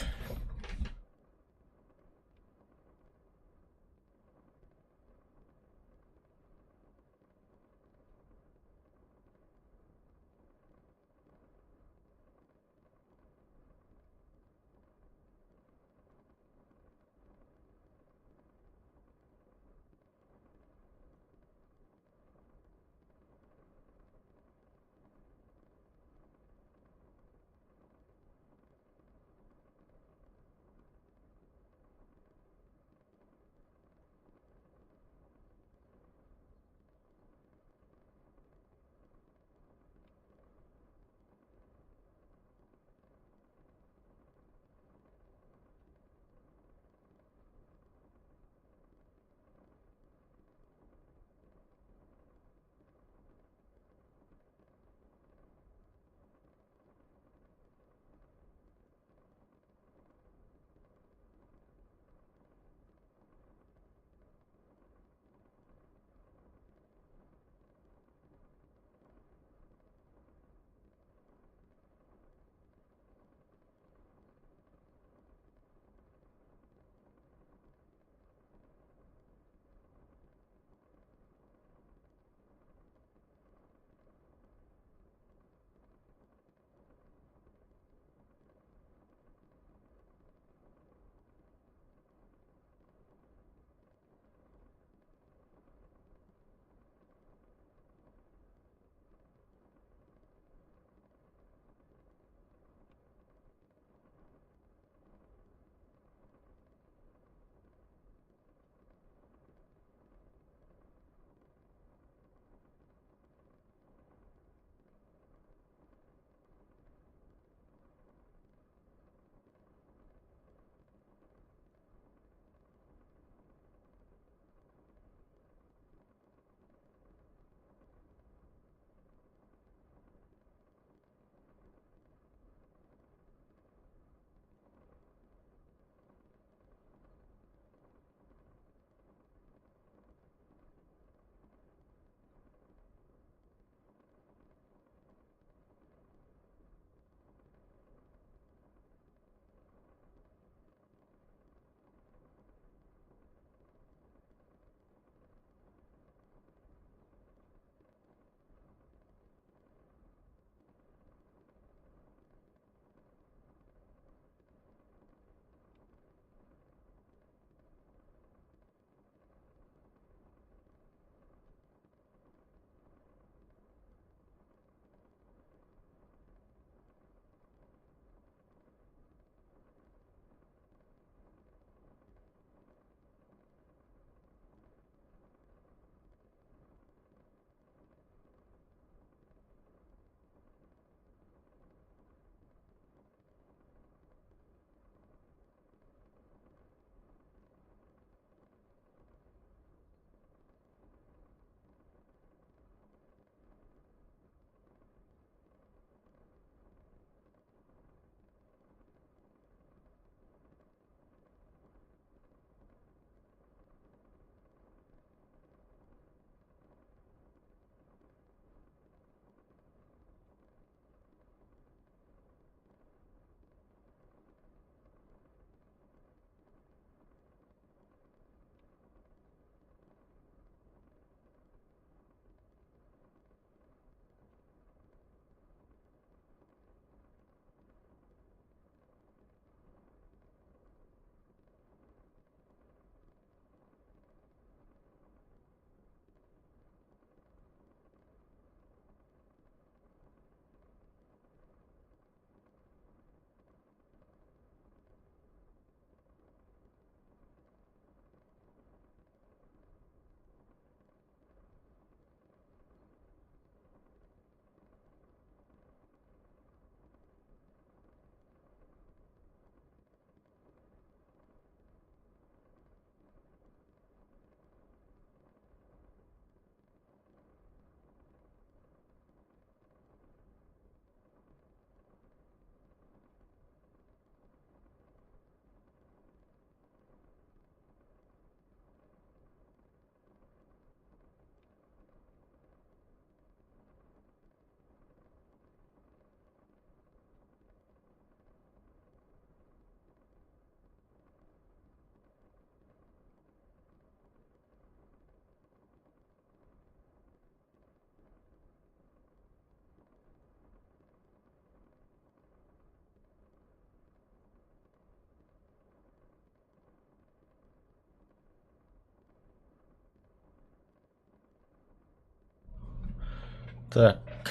Так,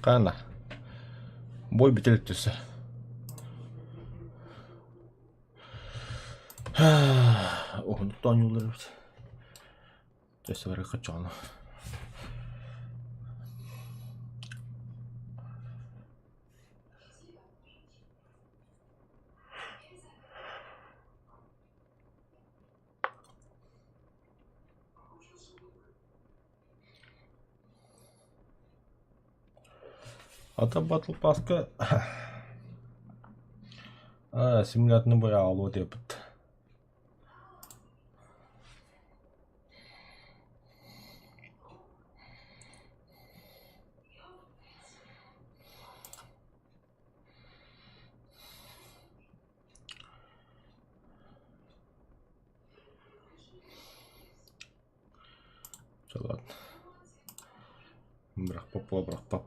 қана. Бой бітеліп түсі. Оғын тұтан елдер біт. Төсі бәрі қытшағына. Ата батыл паска симулятны боя алу деп бітті. Ладно. Бірақ пап.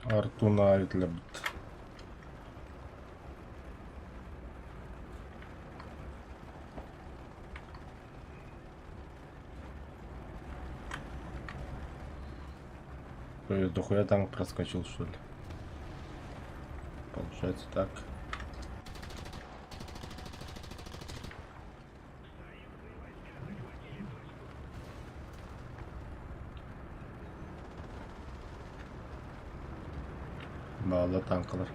Артуна айтылып бітті. Дохуя танк проскочил, что ли? Получается так. Bağlı tanklar.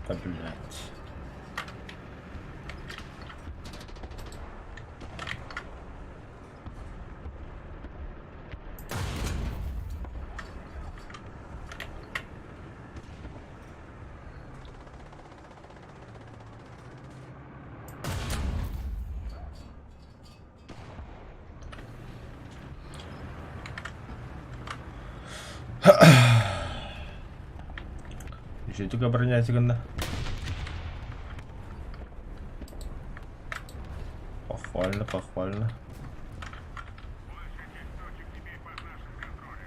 Да, блядь. Еще только броня секунда. Ох, Похвально, похвально. Большая часть точек теперь под нашим контролем.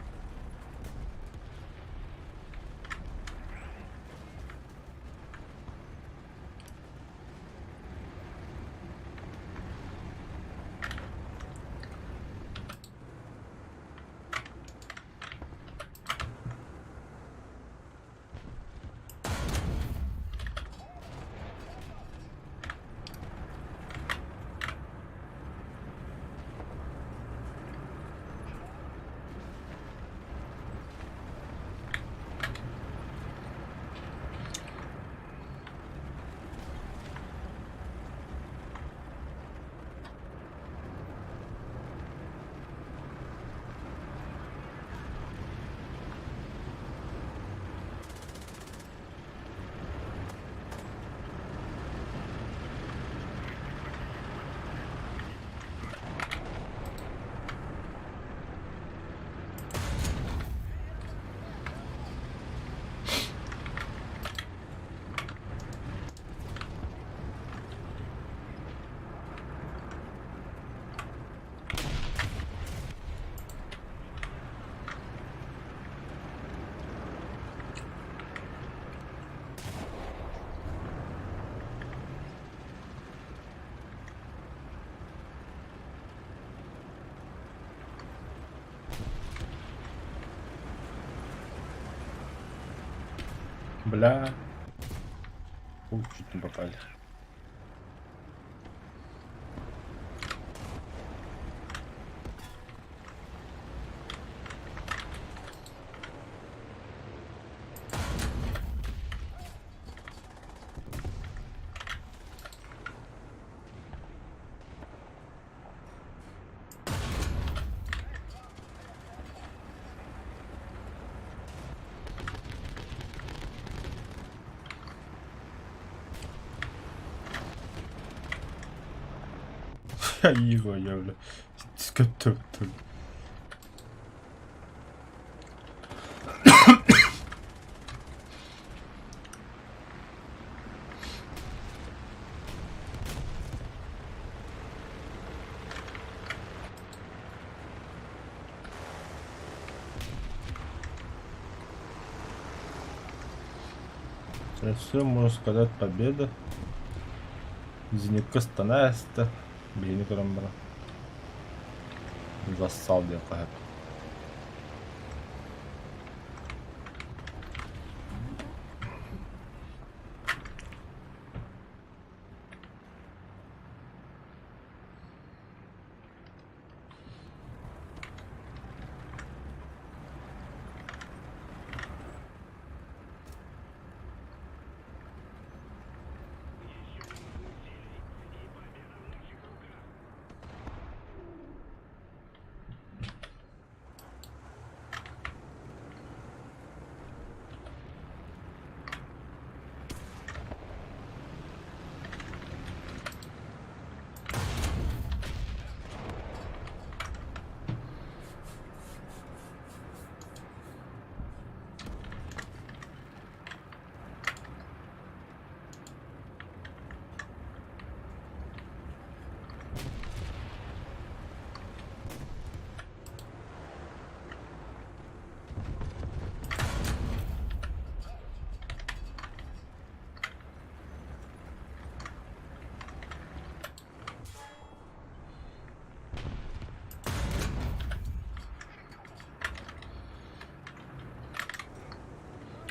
Бля. Чуть не попали. Я его, я, бля. Скоток. Все, можно сказать, победа. Зенитка становится. Блин, бра. Зассал я какая.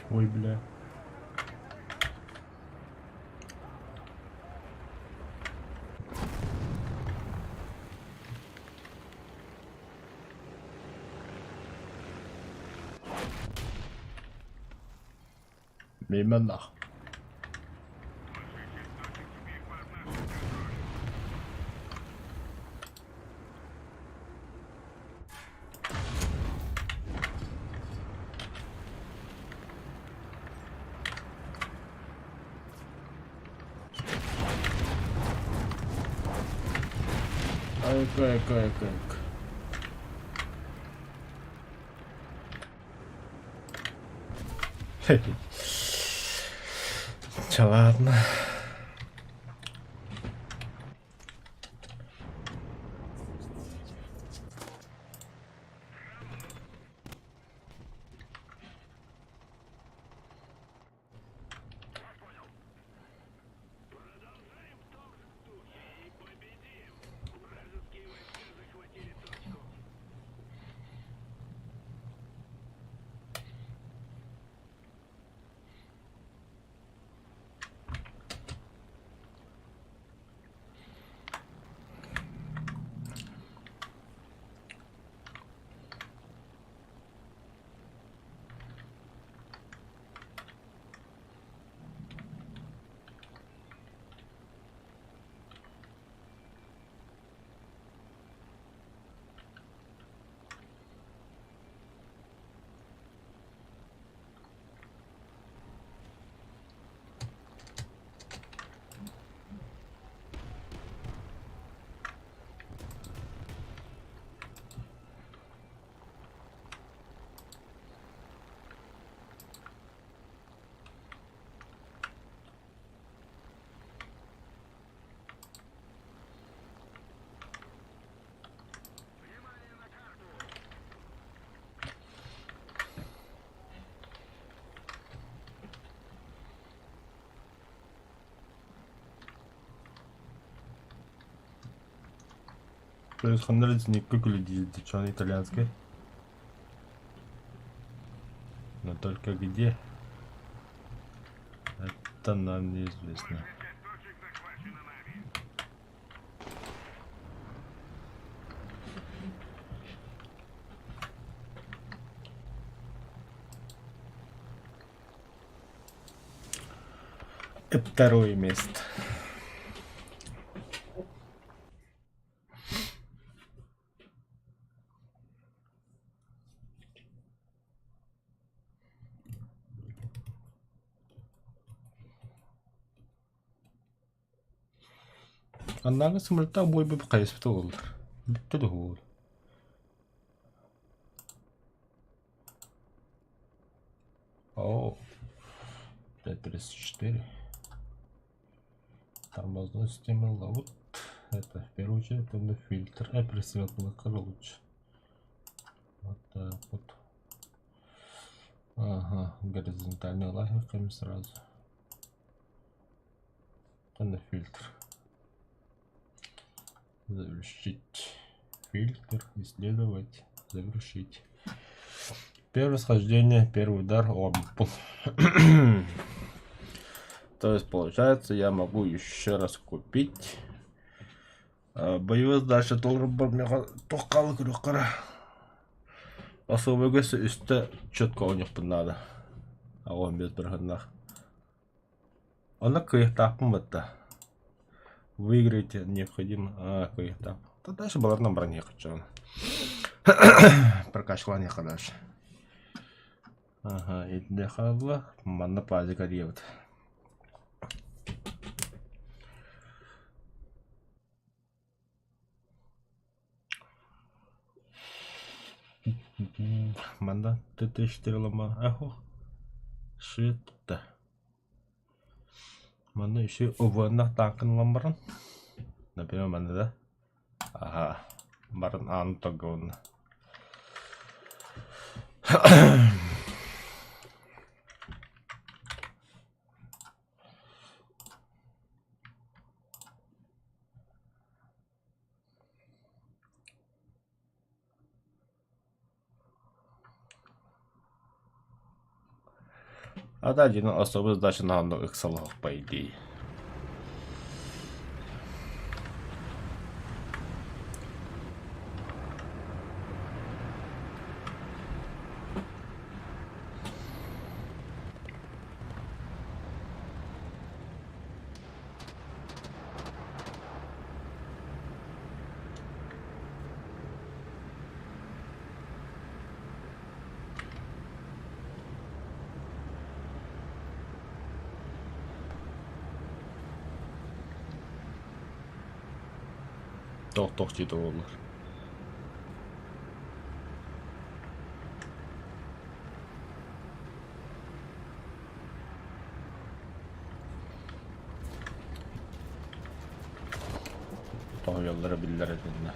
Ой, бля. Мимо нах. Ай-ка. Че, ладно. Происходит никакой люди, что он итальянский. Но только где? Это нам неизвестно. Часть точек захвачена нами. Второе место. Аннағы сымыртта бой біп қайыспыты олар. Бітті де ол. О, Т-34. Тормозной система ловут. Это в первую очередь это фильтр. Присветлый лучше. Вот так вот. Ага, горизонтальный лагерь сразу. Это фильтр. Завершить. Фильтр. Исследовать. Завершить. Первое схождение, первый удар. То есть получается я могу еще раз купить. Боюсь дальше доллар тоққалы күрек қара. Особо көсі үсті четко у них надо. А он без бірғынақ. Оны күйіктаппын бұтты. Выиграть необходимо. Күйіктап. То дальше баларынан бір не қычауын. Прокачивание дальше. Ага, идде қалды. Манда пазика дейбіт. Манда Т-34 ахо. Шитті. Манда еще ұвынақ танкын ламбарын. Например, манда да. Ага. Барын аны тоғын. А дальше особо задача на их салах, по идее. Тоқ дейді олар. Тоқ yollara biller edinle.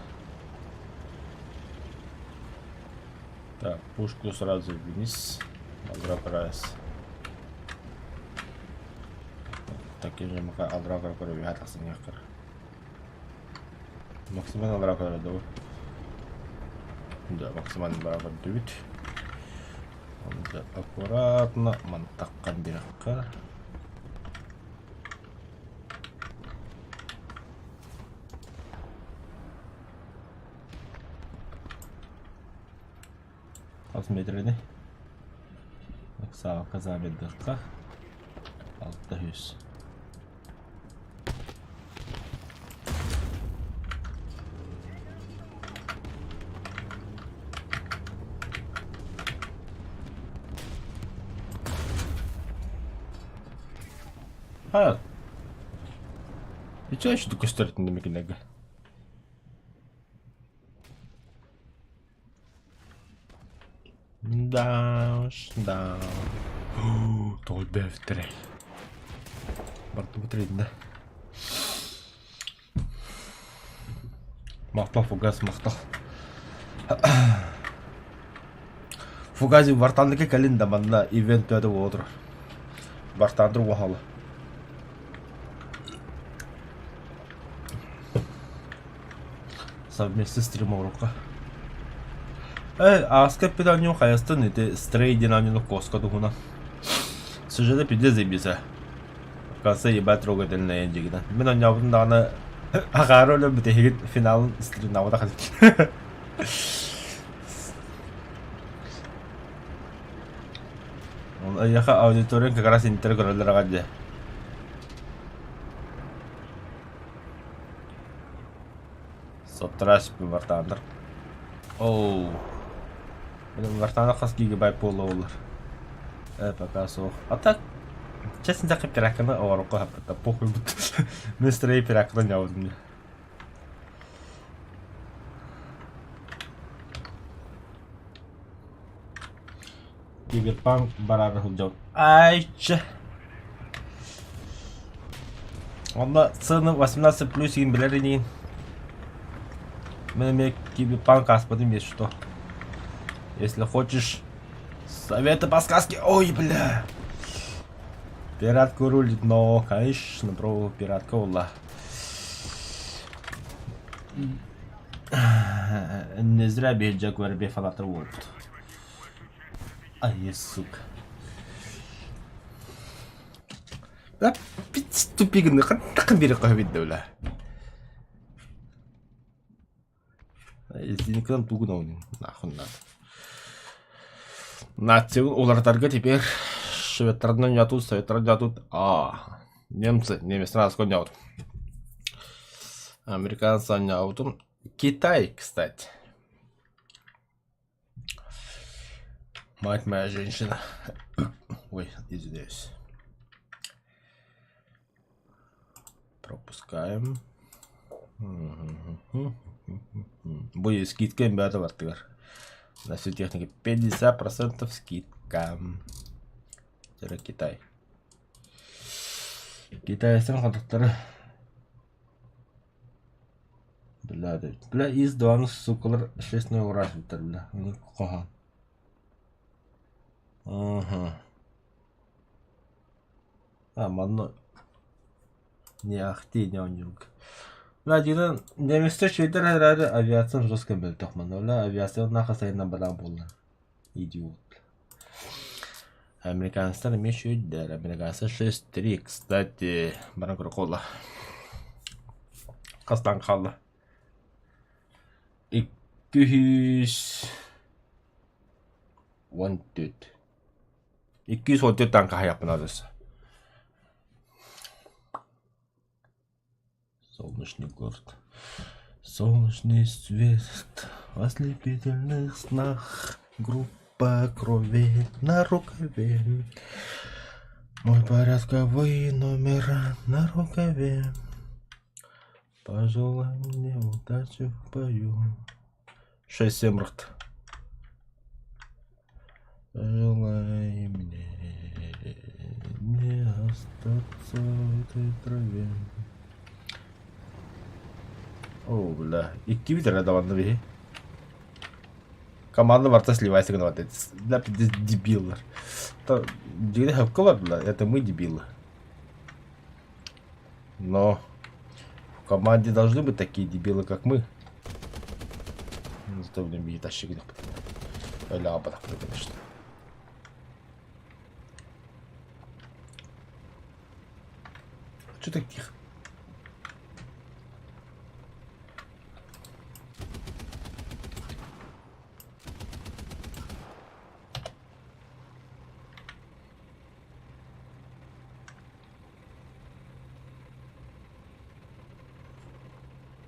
Так, пушку сразу вниз. Возвращайся. Таким же мы алдрага крови атаксын яқыр. Максимально брака да. Да, максимально брака дают. Аккуратно мантаққан бираққа. Метрді. Саға қазамеддіққа. 600. Ha. Hiç açtı gösterdin demek ki ne? Да. Той бефтре. Барту потрібно. Мақтал фугас мақтал. Фугази бартандыке калинда манда ивент өтіп отыр. Бартандыр уахалы. совместный стрим урока. Аска питанию хайстан это стрейдин анину коска дугуна. Сюжета пиде зебиса. Каса ебать трогать на энджигна. Меня не обнана. Агароло битехит финал стрим на вода. Яха аудитория как раз интерграл рагаде. Сотраш бивартандр. Оу. Benim вартана хас гигабайт болуолар. Пока сох. А так честно так пиракана ороко хапта похуй бут. Мистрей пиракана нявдым. Киберпанк барар худжот. Айча. Онда цены 18+ им билеринин. Мне Киберпанк господин есть что. Если хочешь советы по сказке. Ой, бля. Пиратка рулит, но, конечно, про пиратка ула. Не зря бежать в арбе фаната опыт. Ай, сука. Да, пить тупик, так бери кахвит давля. Если никогда тугу нахуй надо. Нацию улартарга теперь швейцарные нету, советры нету. Немцы сразу нету. Американцы нету. Китай, кстати. Мать моя женщина. Ой, извиняюсь. Пропускаем. Будет скидка ребята в артыгар. На всю технику 50% скидка. Это Китай. Китайстың қандықтары. Бля, из дуаны сукалар 6 ураж бітір, бля. Оны қоған. Маны не ахти, не онюк. Бля, дегенен немістер шейдер әрі авиациян жесткін бөлі тоқман. Бля, авиациян нақа сайынан бадам болды. Идиот. Американцlar не шейдер. Американцlar 6-3, кстати. Баран көрі қолы. Қастан қалды. 214. 214 танка хаяпын адысы. Солнечный город. Солнечный свет в ослепительных снах. Группа крови на рукаве. Мой порядковый номер на рукаве. Пожелай мне удачи в бою. 6-7 рот. Пожелай мне не остаться в этой траве. О, бля. И кивитер давай наверху. Команда варта сливайся на вот эти. Да, дебилы. Где хавкова, бля, это мы дебилы. Но в команде должны быть такие дебилы, как мы. Зато блин, меня тащили. Ляба, конечно. Что так тихо?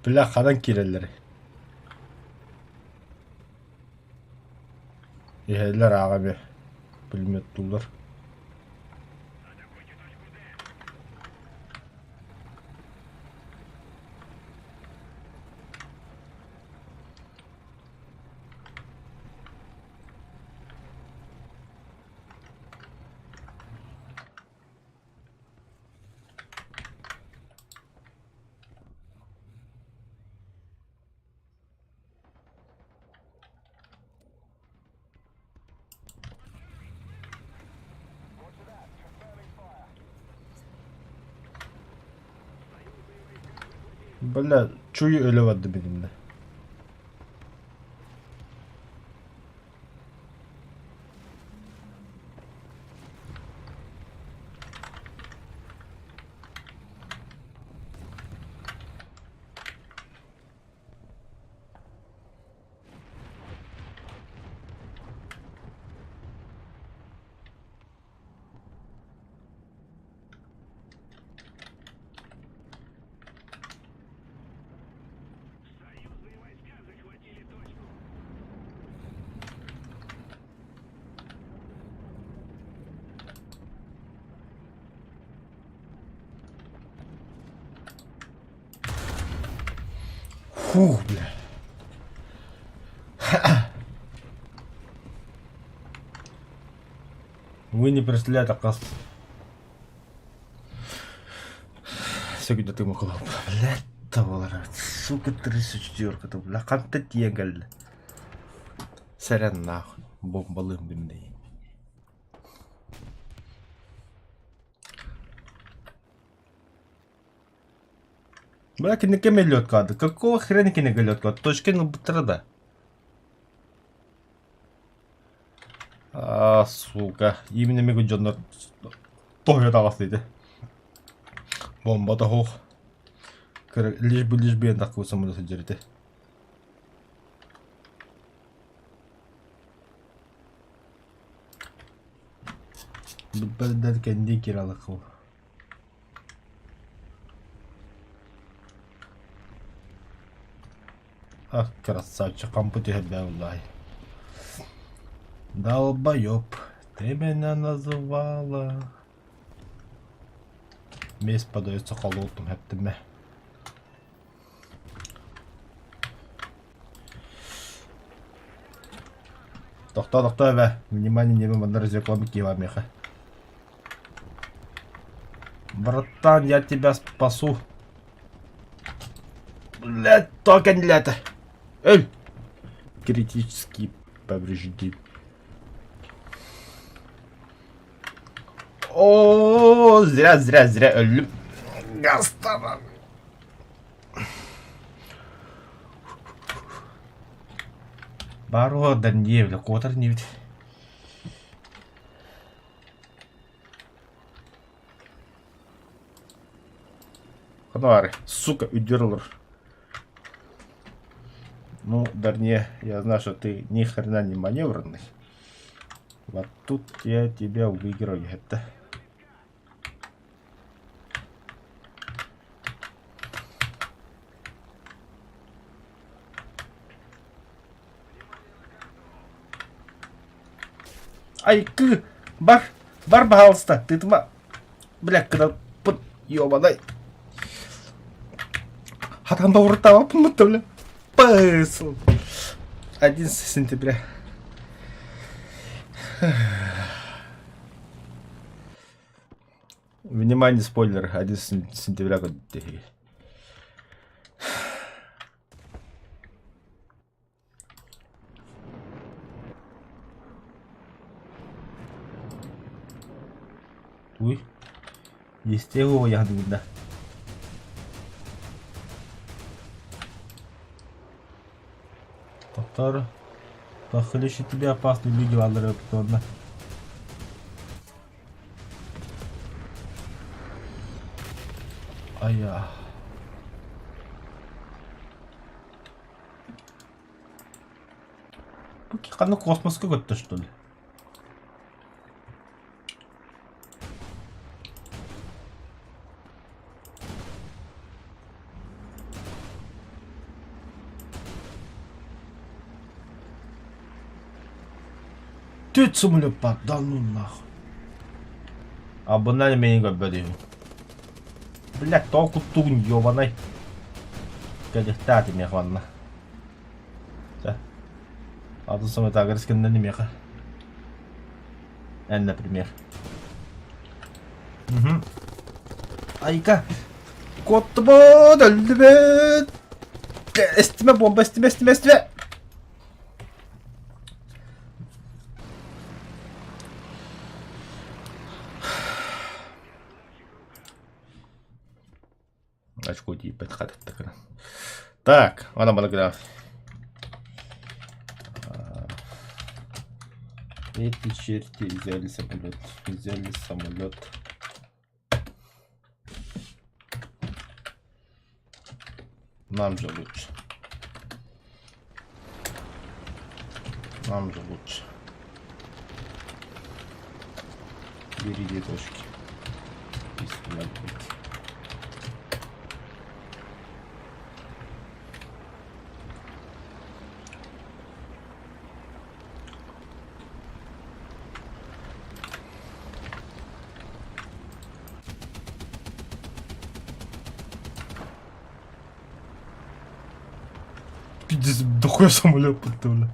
Бля, хадан келелер. Ехелер аға бе. Пулемет тулар. Бля, чую өліп адды бенімді. Фух, бля. Вы не представляете, оказывается. Все где ты мог. Блядь, тавалар. Сука, 34-ка. Бля, қанта тиегал. Сарян нахуй. Бомбалым біндей. Бля, кинекеме лед кады. Какого хрена кинега лед кады? Точки на бутрада. Сука. Именно мегу джоннар. Тохе тағасыйды. Бомба да хоқ. Лишь бы я такой самолет содержите. Бәрдәр кәнде киралык ол. Ах, красавчик, компьютер бля, улай. Долбоёб, ты меня называла. Мес подается холодным, хэптеме. Тохта, бе. Внимание, не надо разреклама километра. Братан, я тебя спасу. Блядь, только не это. Эй! Критический поврежден. О, зря ölüm. Гастава. Бару да не бля, котор не вид. Хануары, сука, удерлер. Ну, Дарне, я знаю, что ты ни хрена не маневренный. Вот тут я тебя выиграю, это. Ай, бар, пожалуйста, ты тма. Бля, когда под ёбаной. А там повертала, помыто, бля. Пэсл. 11 сентября. Внимание, спойлер. 11 сентября. Ой. Есть его, я видно. Доктор, похлеще тебе опасный люди валеры повторно. Ая. Пуки қаны космосқа көтті, что ли? Ты самолет подал, ну нахуй. Абонали меня не говорил. Блять, толку тунь, ёбаный. Кадихтати меня хванна. Да. А тут самое так, раскинь на меха. Например. Угу. Айка. Кот-то дальбет. Эстиме бомба, эстиме. Очко типа отходит так. Так, она монограф. Эти черти взяли самолет. Нам же лучше. Бери деточки. Пиздец, дохуя самолет подтывали.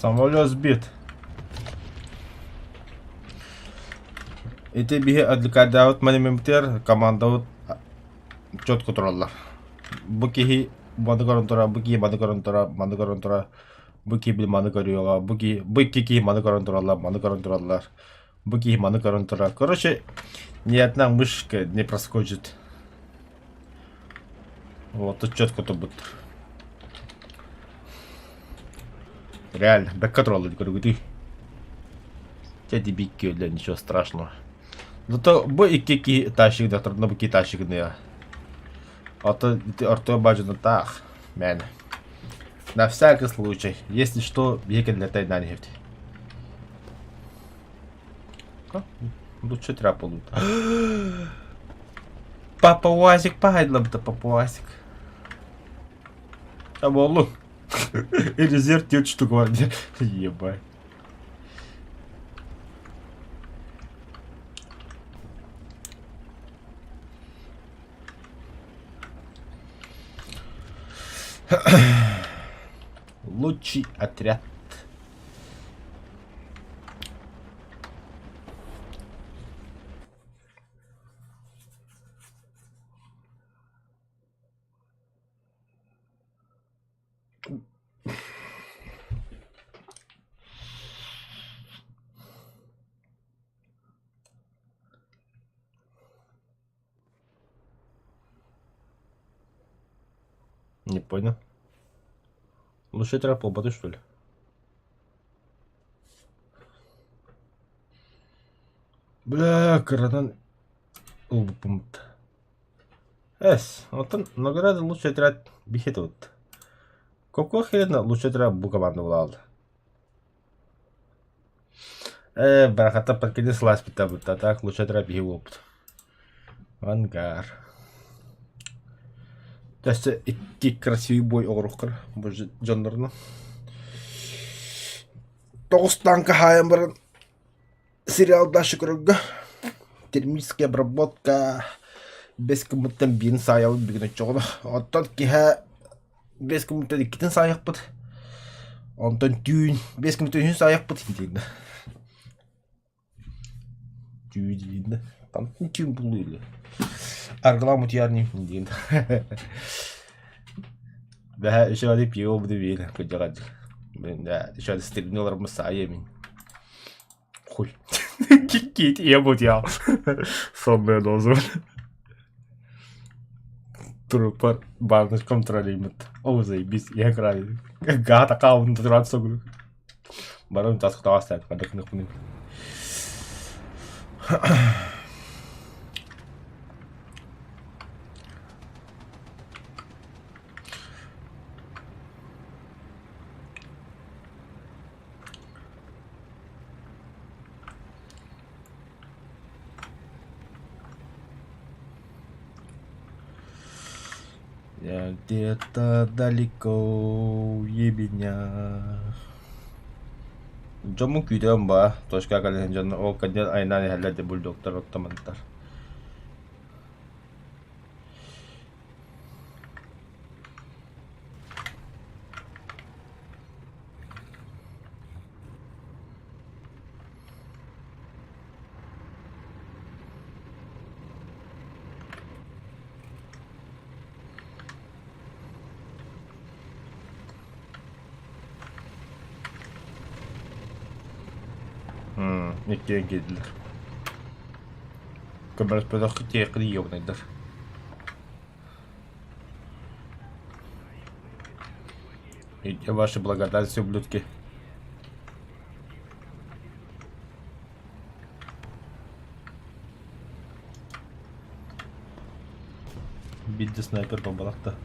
Самолет сбит. Эти биги отвлекают маниментер команда четко троллар. Буки банды коронтора, буки банды коронтора, буки бил банды кориола, буки банды коронтора, буки банды коронтора. Короче, ни одна мышка не проскочит. Вот тут четко-то будет. Реально, без контроля, говорю, ты. Дяди бикки, для ничего страшного. Зато бой кики тащик, доктор, но бики тащик не. А то орто бажано так, мен. На всякий случай, если что, беги для тайна нефть. Лучше трапа. Папа Уазик, пайдлом-то папа Уазик. А болу. И резерв тет что гвардия. Ебать. Лучший отряд. Не понял. Лучший отряд полботы, что ли? Бля, каратан. Пункт. Вот он награда лучший отряд бихетут. Какого хрена лучший отряд букоманду влал? Барахата подкиди слазь питабут, а так лучший отряд бихет. Ангар. Tässä ikki krasivый бой орухкар. Боже, жанрно. Толстанка Хаймбер. Сериал Даша Круга. Термическая обработка. Бескоммутен бин саял бигна чода. Оттан киха бескоммутен китен саяк пут. Онтан тюн бескоммутен саяк пут хинтин. Тюдин. Там тюн булыли. Аргламут ярни хинтин. Бе шали пио бдвил куджагад. Да, шали стримнул рамсаями. Хуй. Кит я будя. Сонная доза. Трупер банк контролимент. О, заебись, я играю. Гата каунт трансогру. Барон таск таста, когда кнопку. Я где-то далеко ебеня. Жому күйден ба, тошка кален жон о каден айнаны халлады бульдоктор оттамантар. Никто гидлер. Кабрас подохотей клеёвный даже. И ваши благодарности, ублюдки. Бидді снайпер бабалақта.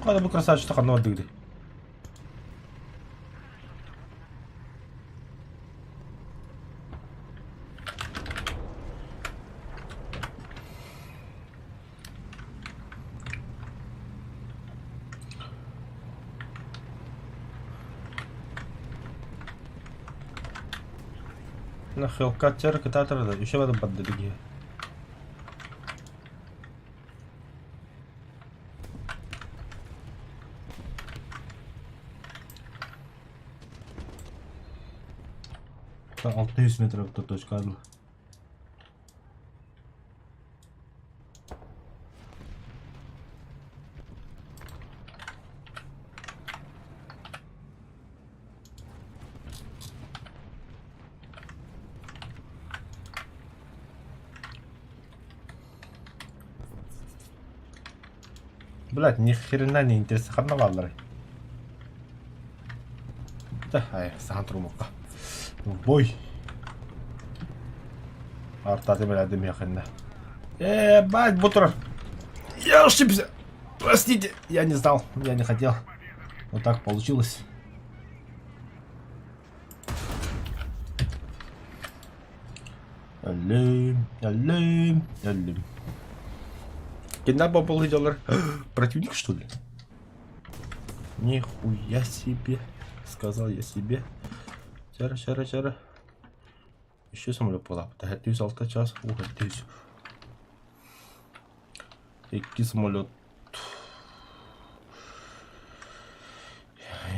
Қайда бұл красавчықты қануар дегді. На хелкатчер кататырда еще бадым поддадыги. Та 600 метров до точка адла. Блять, ни хрена не интересно, карнаваллары. Да, ай, саған тұрмаққа. В бой. Артаты бәләдім яқында. Бать, бутер. Я ошибся. Простите, я не знал, я не хотел. Вот так получилось. Алим. Куда бабл идёт? Противник, что ли? Нихуя себе. Сказал я себе. Чара. Еще самолет полап. Да, 106 час. Ух, 1000. Який самолет?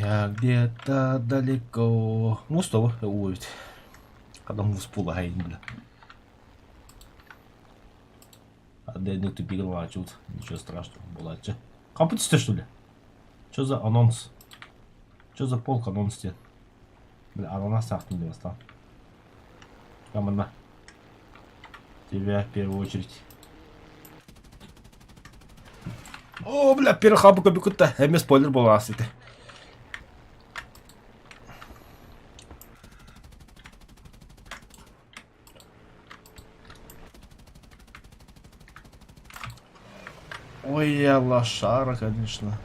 Я где-то далеко. Мустава. Ой. Когда мы всплываем, бля. Отдельный тупик начал. Ничего страшного, было. Компьютер, что ли? Что за анонс? Что за полк анонс? Бля, анонс ахнул я стал. Камана. Тебя в первую очередь. О, бля, первый хабу кабикута. Мне спойлер был раз это. Ой, я лошара, конечно.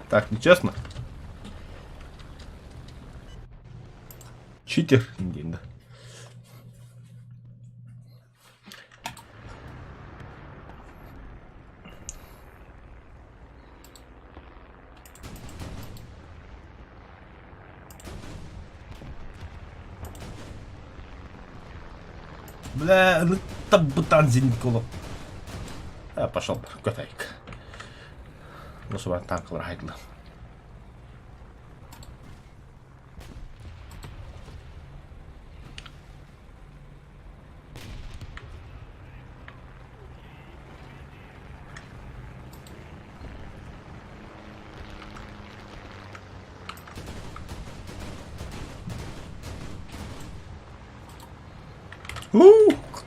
Так, нечестно. Читер. Да. Бля, ну там бутан зенит-коло. Пошел, котайк. Ну, чтобы танк лрайдла.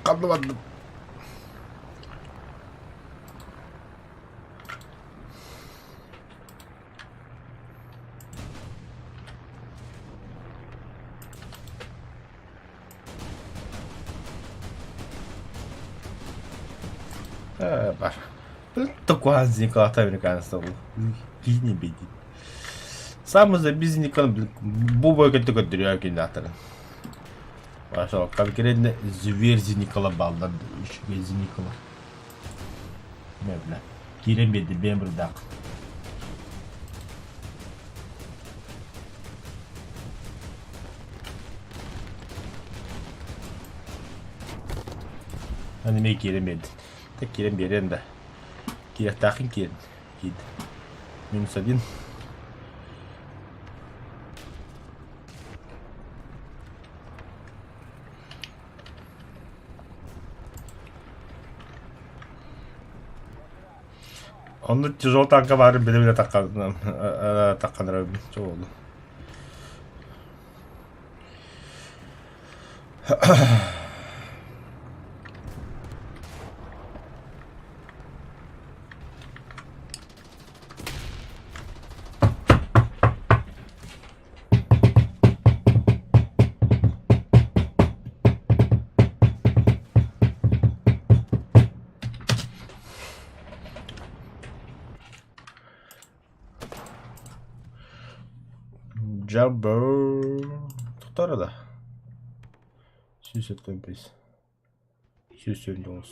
Kaldı vardım. Бар. Такой зенитка американца был. Не беги. Самый забизника бубой только дряги натора. Пошел, конкретно зверь Никола балдан, еще Никола. Не бля, киремеди бембрдак. Аниме киремеди. Так кирем берем да. Кирятахин кирен. Кид. -1. Onu tijol tanka var bile takkanlar çok oldu. Jumper. Туктар да. Сүйсеттен приз. Сүйсен жоңыз.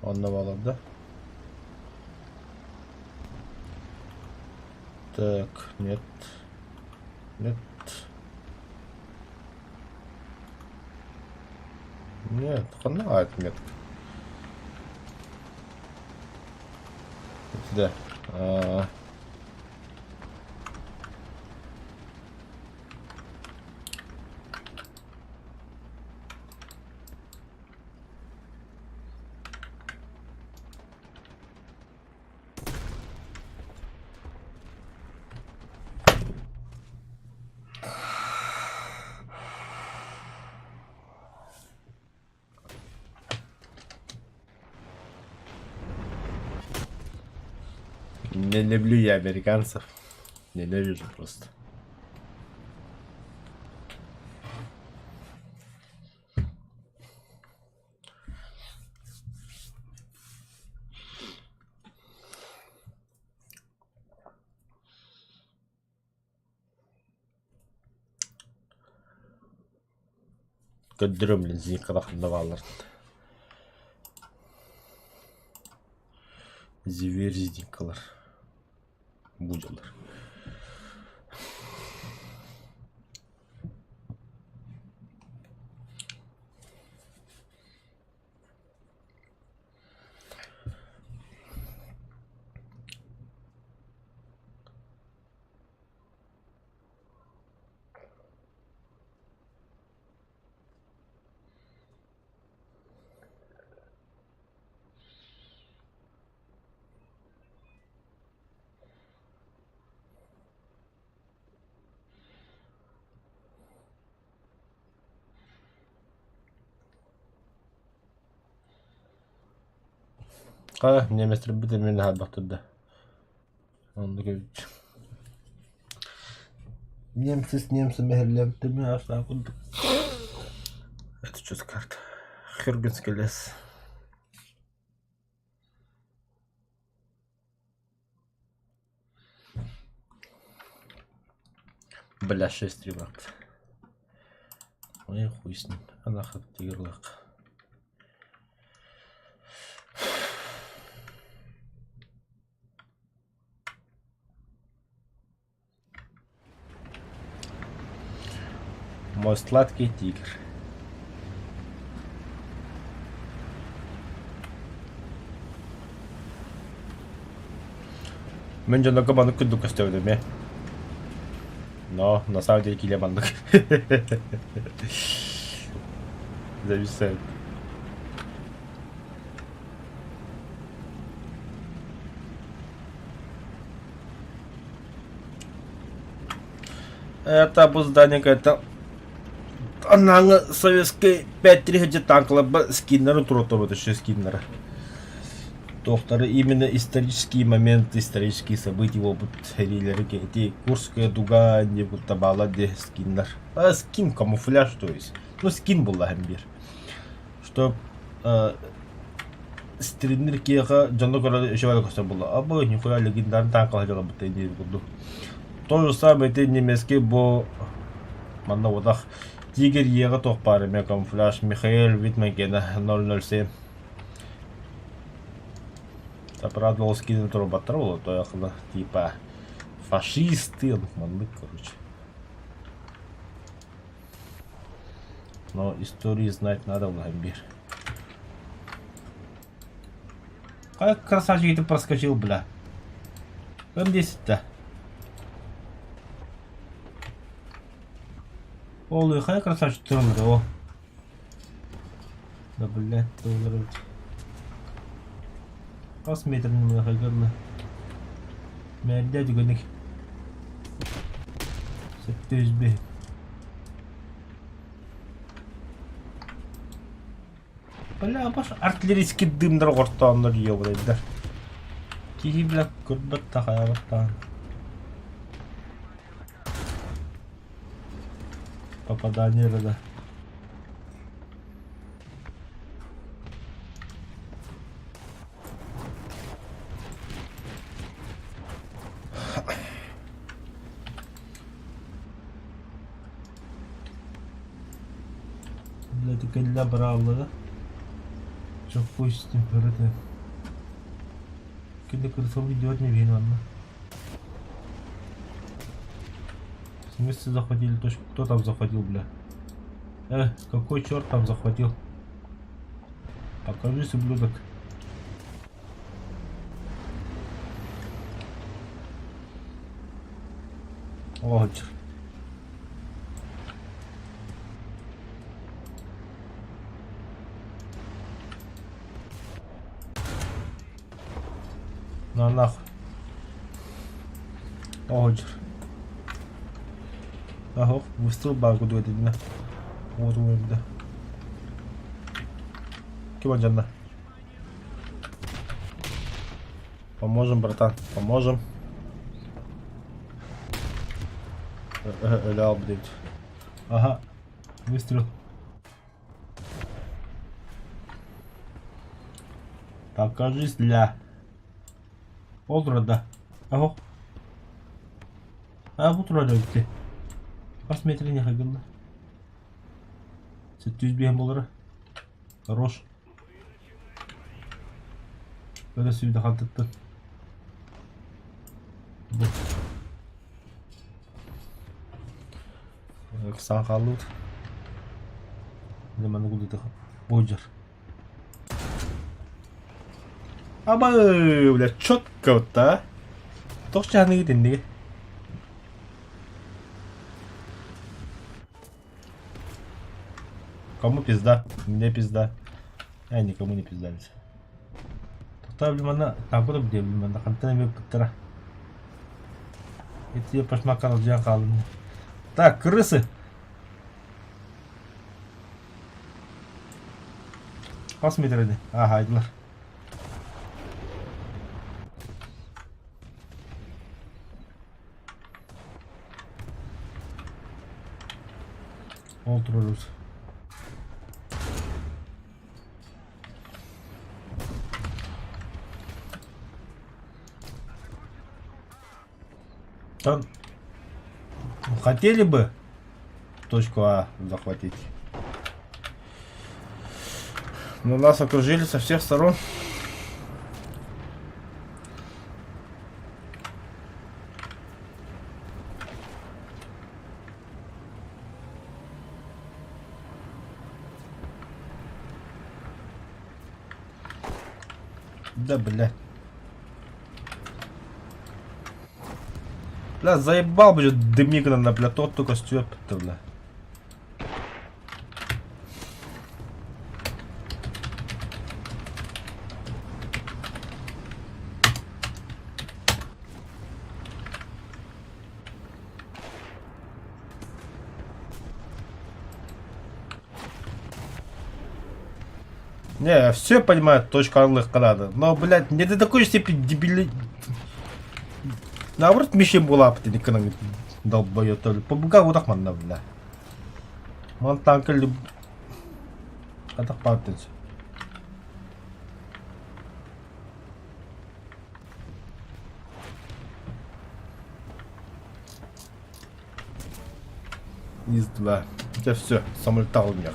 Онна баламда. Так, нет. Нет. Нет, хана отметка. Да. Не люблю я американцев. Ненавижу просто. Көндүрөм зинкалахында балар. Зиверзинкалар. Будалар. Неместер бите мен хабактырда. Онда көбүч. Немцы мехерлепти мен ашта курдук. Это что за карта? Хюргенский лес. Бля, 6 ребят. Ой, хуй с ним. Она хоть тигрлак. Мой сладкий тигр. Мен жана команду күндүк көстөдүм, но на самом деле киле бандык. Зависает. Это обуздание какое-то. Она советской 5-3 где танкла скиннеры тротов, это еще скиннеры. Вторые именно исторические моменты, исторические события, опыт рилеры, эти Курская дуга, не будто балладе скиннер. А скин камуфляж, то есть. Ну скин был лагерь. Что стринер кеха джанно кора еще валко что было. А бы нихуя легендарный танк лагерь бы ты не буду. То же самое ты немецкий бо манна водах. Тигр ега тоқпары ме камуфляж Михаил Витмагена 007. Оправдывал скин турботролла, то яхна типа фашисты, манлык, короче. Но истории знать надо, Владимир. Как красавчик ты проскочил, бля. М10-то. Олы, хай красавчик тронул его. Да, блядь, долларов. Посмотрим на хайгорна. Мердя дюганик. Сеттөз бе. Бля, баш артиллерийский дымдар кортоонор ебрайдар. Киги бля көрбөт тахаябаттан. Попадание да. Блядь, и кольля бравла, да? Что пусть температура. Когда красово идет, не видно, ладно. В смысле захватили точку? Кто там захватил, бля? Какой черт там захватил? Покажись, ублюдок. О, черт. На нахуй. Огочер. Ага, выстрел багу дует, да. Вот уем, да. Киваджанна. Поможем, братан, поможем. Лял, блядь. Ага, выстрел. Покажись, ля. Олдрада. Ага. Вот радиоте. Посмотри, не ходил. Сетюсь бегом болара. Хорош. Это сюда хатты. Ксан халут. Где мы куда-то боджер. Аба, бля, четко вот, а? Точно не видно. Кому пизда? Мне пизда. Я никому не пиздались. Кто, блин, она... Там куда, блин, она хантами путера. Это я пошмакал джахал. Так, крысы. Посмотри. Ага, иди. Олтрус. Там хотели бы точку А захватить, но нас окружили со всех сторон. Да, бля. Бля, заебал, бля, дымик на бля, тот только стёп-то, бля. Не, я все понимаю, точка анлых надо, но, блядь, не до такой степени дебили... Наоборот, мишень была, ты не долбоёб, то ли. Побуга вот так манна, бля. Мон танка люб... А так патить. Из два. Это все, самолетал у меня.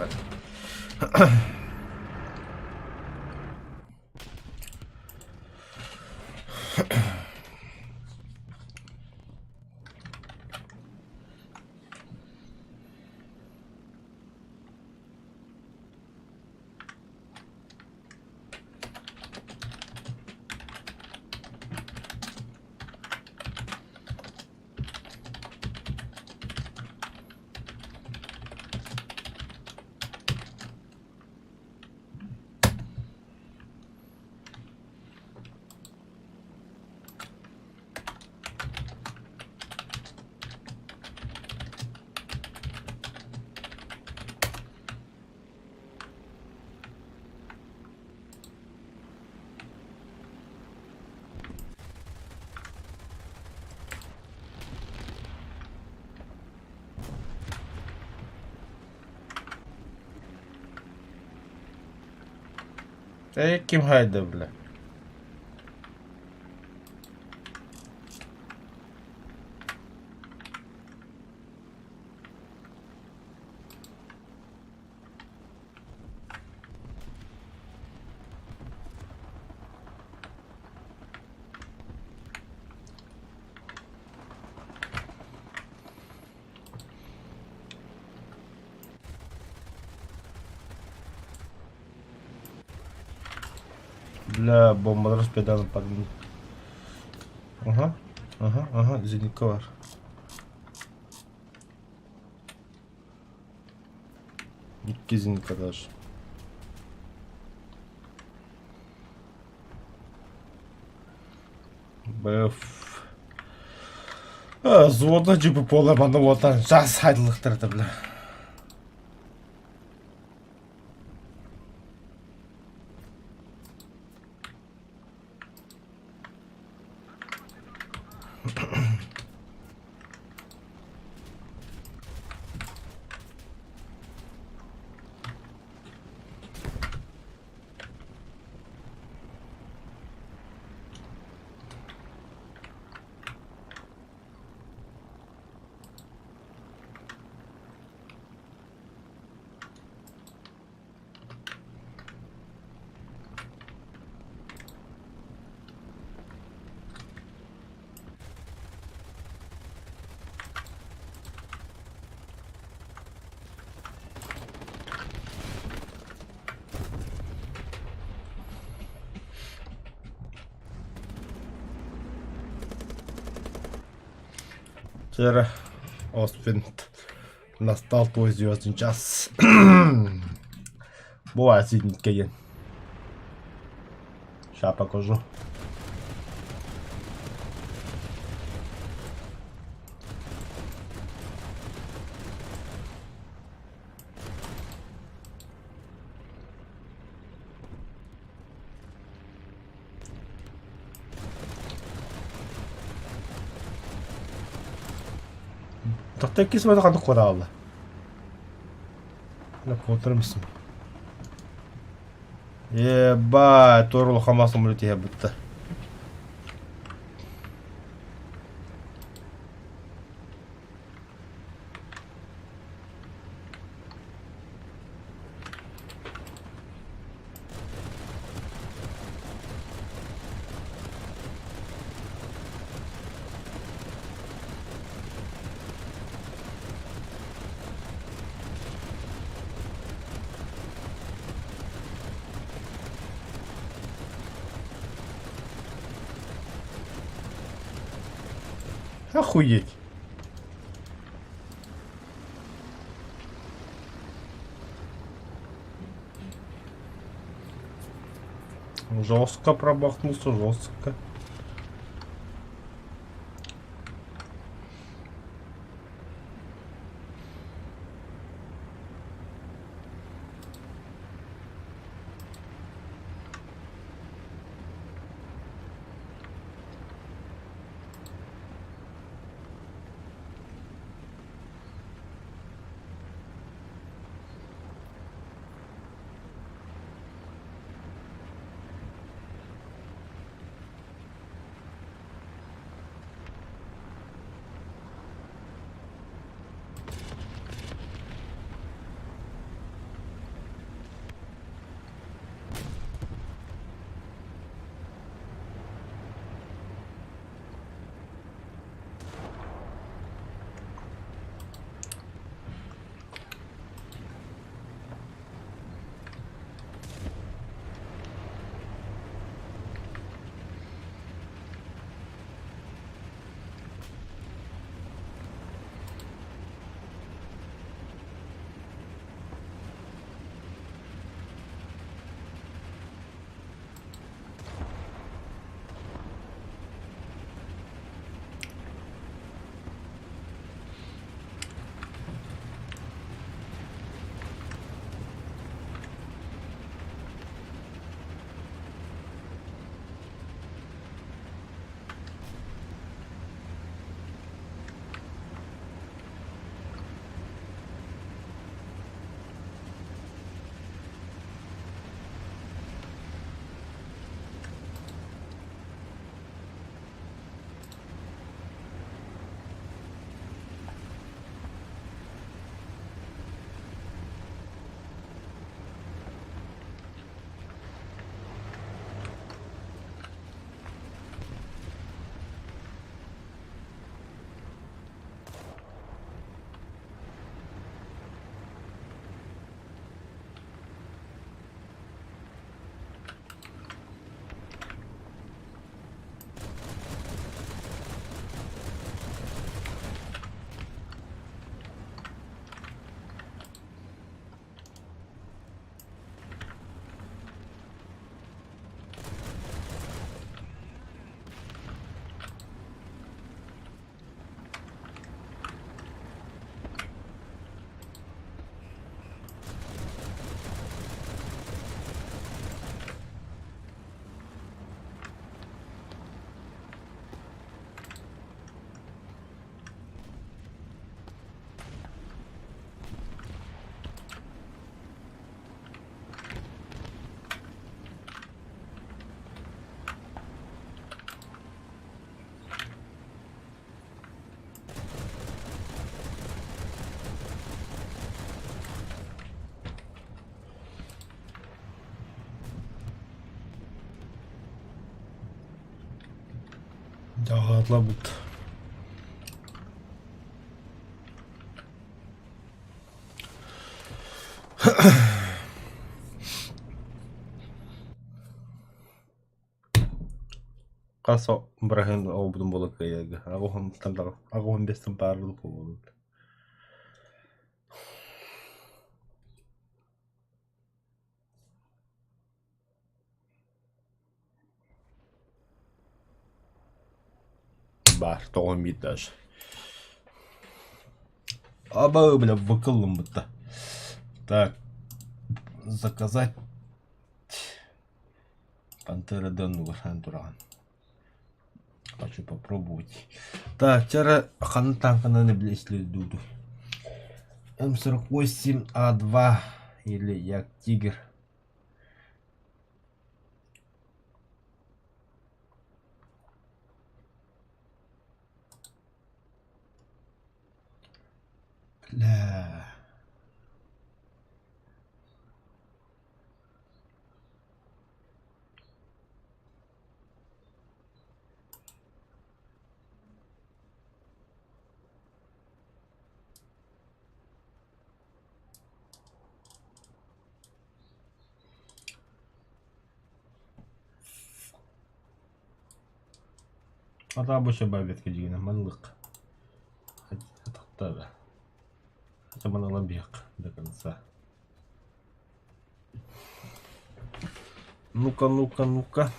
Ким хайда, бля. Бля, бомбалар спедан падын. Ага, зенитка бар. Икки зенитка даже. Бф. Зводно жібі пола маны отан жас хайдылықтырды, бля. Теперь Освент. Настал твой звездный час. Бывает сидит Кейн. Сейчас покажу. Тахтай кисмеді қандық қода алды. Отырыр мүсін. Ебай, торғыл қамасын мүлеті ебітті. Охуеть. Жестко пробахнулся, жестко. Ағатла бұд. Қаса бірахен ауыдың болы кәйегі. Ағуын бестің барлығы болу. Бар, тоғын бейт даже. Аба, бля, выкылым будто. Так, заказать Пантера Денну тураган. Хочу попробовать. Так, вчера хан танкана не блесли дуду. М48А2 или Як Тигр. Бля. Ата bu şebabetke diyene manlık. Hatta хотя бы на лобек до конца. Ну-ка.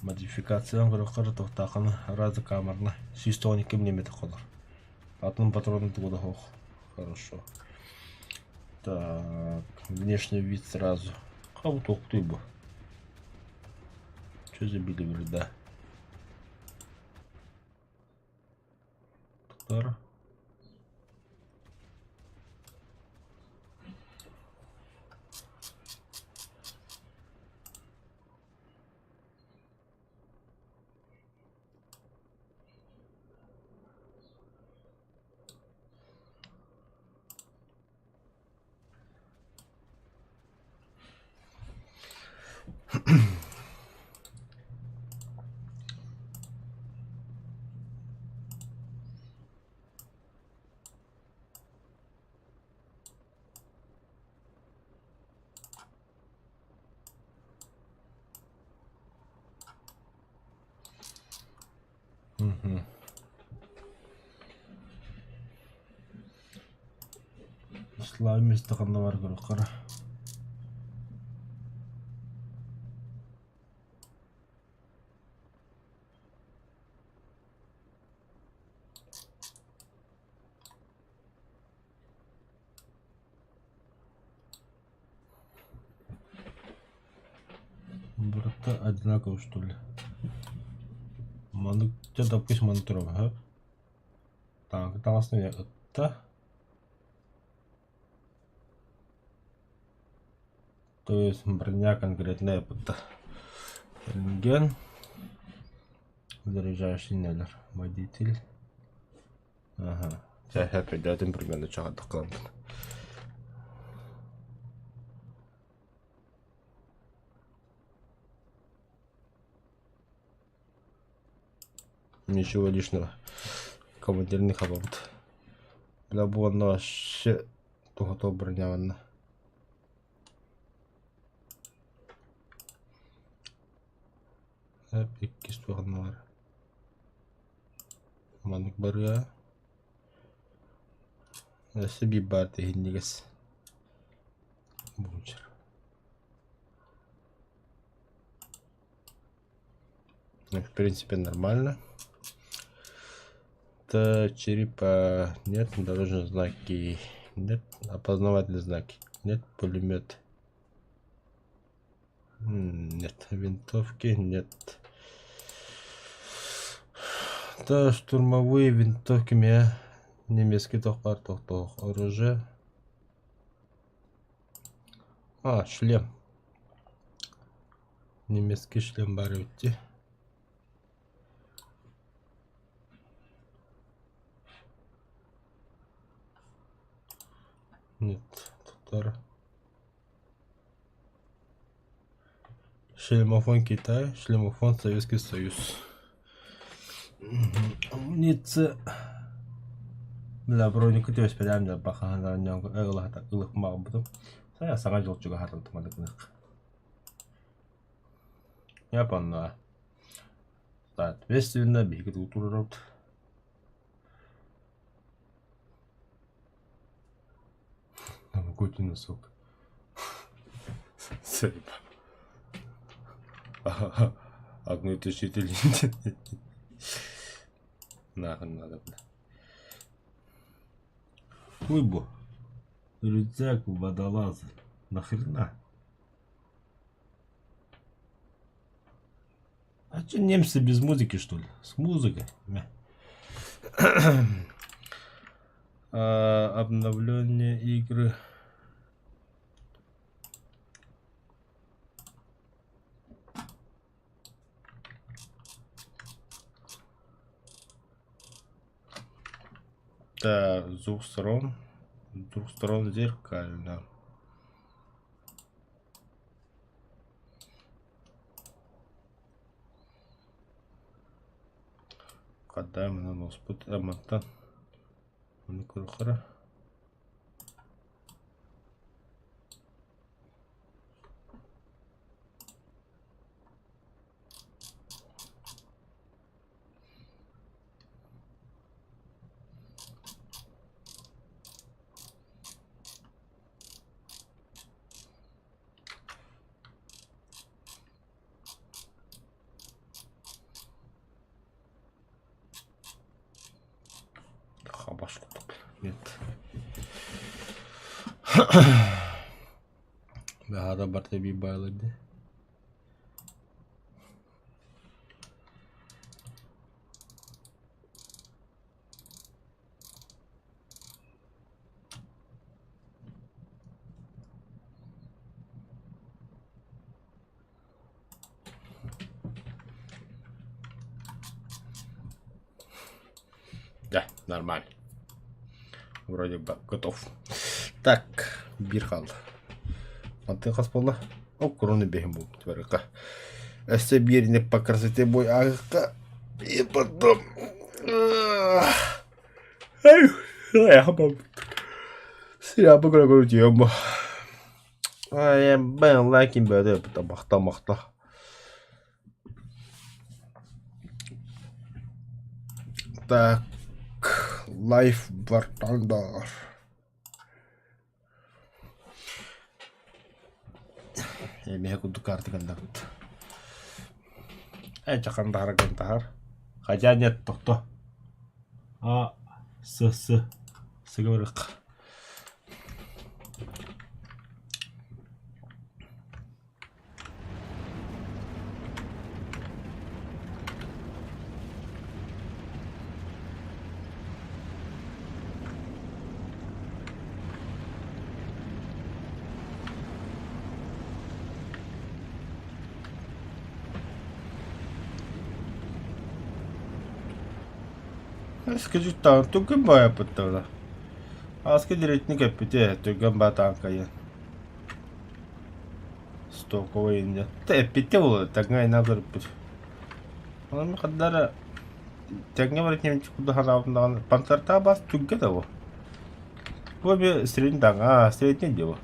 Модификация кырыкыр тоқтақыны разы камерны. Сүйстіғын кем неметі қолыр. Атының патроны туда хох. Хорошо. Так, внешний вид сразу. Кабы тоқтай бұл. Че забили вреда? Тоқтар. Слайм истіғанда бар кырықыр. Бұрытта одинаково, что ли? Маны где-то допустим маны тұрып, ха? Так, это основне это. То есть броня конкретная под рентген. Заряжающий нелер. Водитель. Ага. Сейчас опять дадим примерно чего докладно. Ничего лишнего. Командирных обод. Для бона вообще то броняванно. Пикки стороны var. Manık var ya. Nasıl bir batı hindigas. Bunlar. В принципе нормально. Это черепа нет, дорожные знаки нет, опознавательные знаки нет, пулемет нет, винтовки нет. Да, штурмовые винтовки меня немецкий тохпар оружие. А, шлем. Немецкий шлем бар өтті. Нет, туттар. Шлемофон Китай, шлемофон Советский Союз. Амуниция. Да, броника төс педам да баханадан нянг ыгылахта ылык магбытым. Сая саңа жолчуга хатылтым адыкынык. Японна. Соответственно, бегит утурут. Новогодний носок. Сэйба. Одну это жители. Нахрен надо. Уйбу. Рюкзак, водолаз. Нахрена? А че немцы без музыки, что ли? С музыкой. Обновление игры. Да, с двух сторон зеркально. Когда мы на нос пут амантан. Ну курхара. Хабашку топ. Нет. Бахада барте би байлады. Да, нормально. Вроде бы готов. Так, бирхал. Антын қас болды. О, кроны бейім бұл. Тверіқа. Әсте беріне по красоте бой ағыққа. И потом... Я хапам. Сірапы күрі көрітейім бұл. Бән ләкін бәді бұта мақта. Так, лайф бартандар. Меха куду карты кандагт. Чакандахар кандахар. Хотя нет то. Сыгырык. Скажи там, только бая потом. А скажи, не капите, только батанка я. Стоковый инди. Ты пител, так не надо пить. Он когда так не говорит немножко куда хана панцирта бас чугге того. Обе средний танк, средний дело.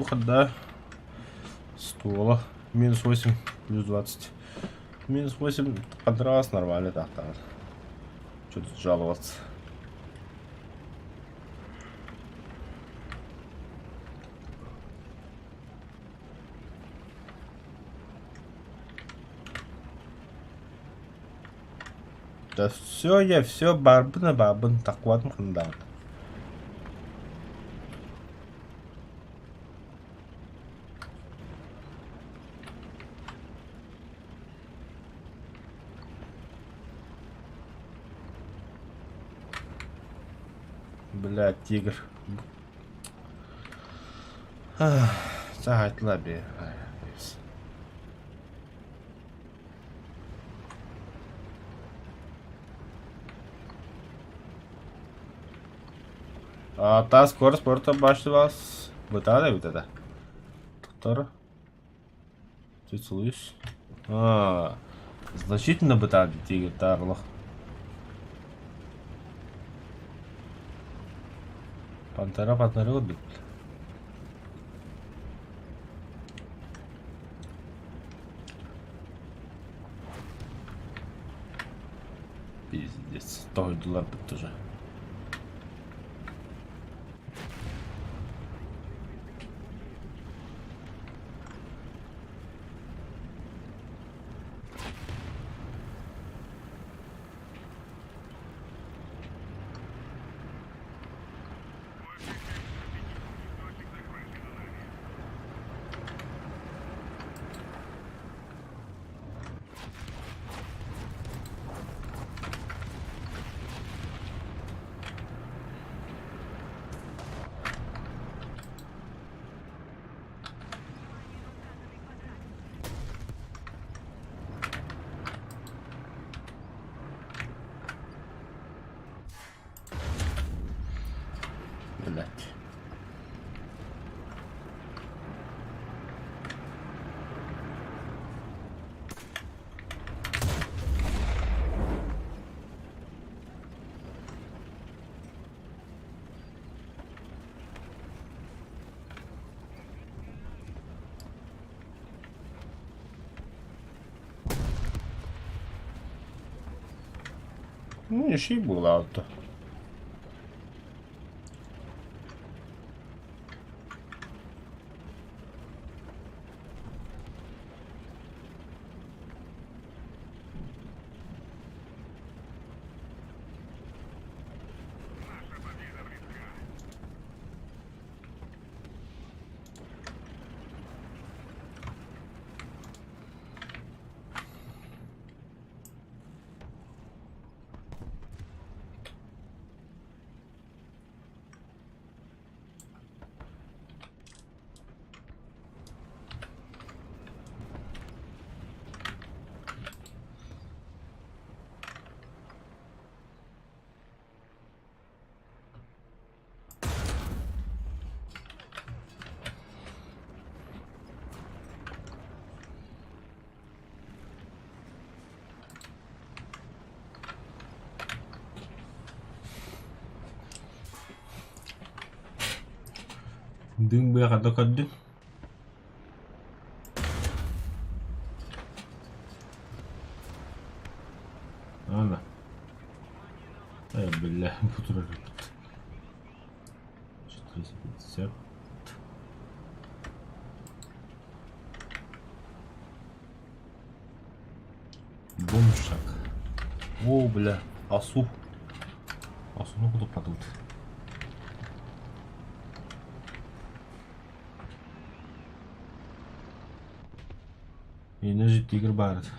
Когда ствола минус 8 плюс 20 минус 8 контраст нормально так что тут жаловаться. Да все, я все бабын так вот да. Блядь, тигр. Сахайт лаби. Та скоро спорта башли вас. Бытада ведь это. Доктор. Ты слышишь? Значительно бытада тигр тарлах. Пантера отбит. Пиздец. $100 бит уже. Блять. Ну, еще и было авто. Дым бы я докады. Ана. Бля, буду 450. Бомшак. О, бля, асу. Асу, ну куда падут? Yine же тигр барит.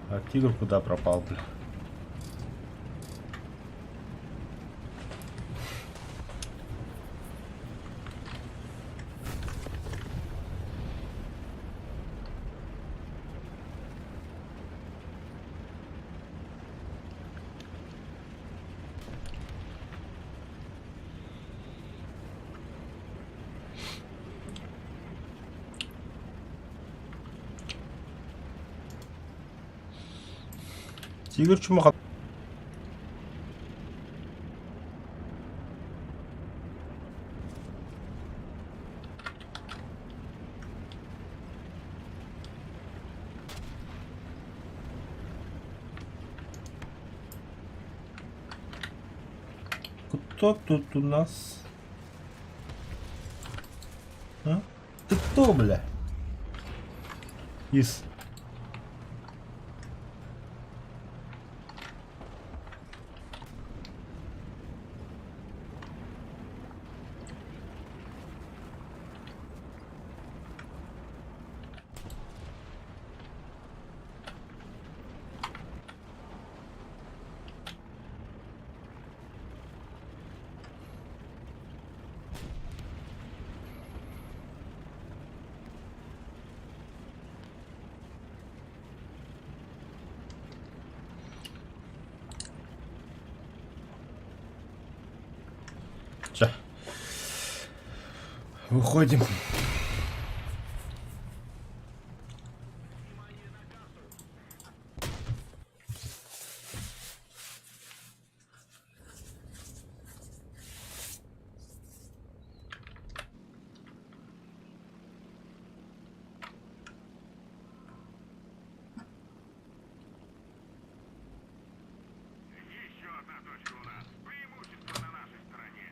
А тигр куда пропал, бля? Тигр чумаха. Кто тут у нас? А? Ты кто, бля? Из. Ча. Выходим. Еще одна точка у нас. Преимущество на нашей стороне.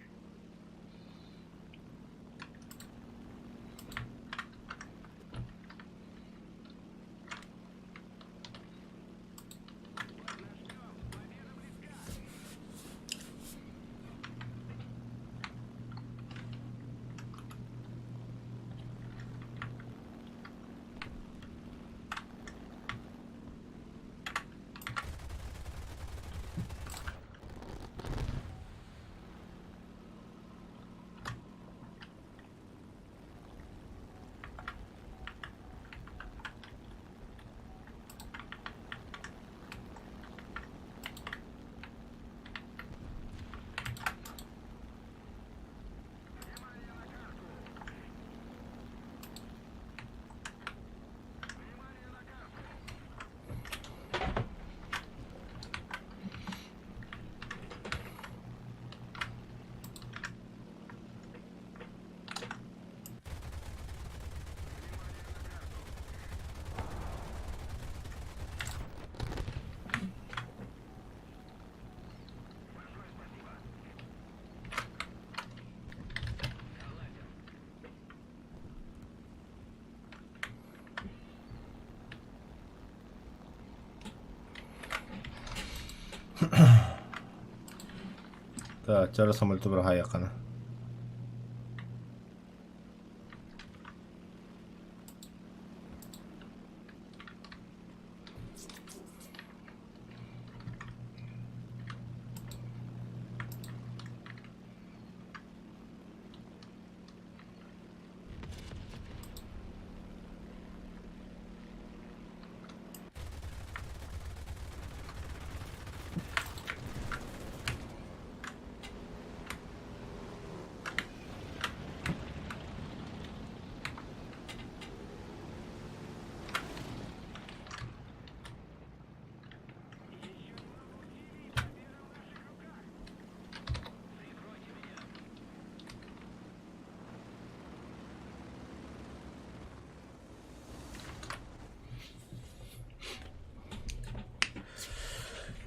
Так, зараз мультибрага якана.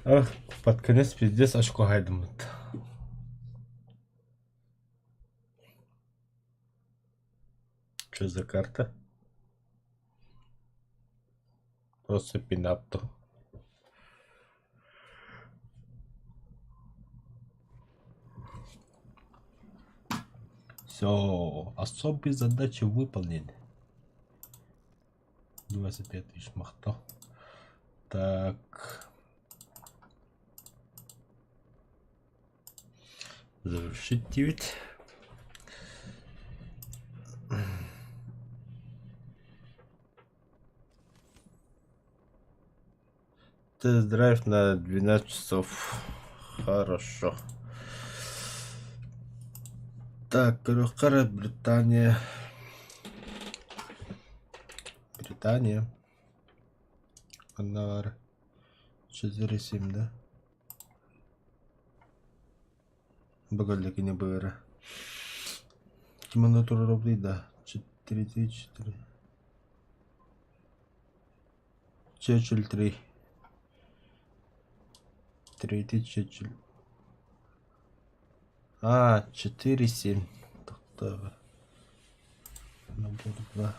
Ах, под конец пиздец очко хайдым. Что за карта? Просто пинапто. Все, особые задачи выполнены. 25 тысяч махто. Так. Завершить 9. Тест-драйв на 12 часов. Хорошо. Так, Кара, Британия. Британия. Аннавар. 4,7, да? Багальник не БР. Кимонатура рублей, да. 4,4. Черчилль 3. 3 Черчилль. А, 4,7. Набор 2.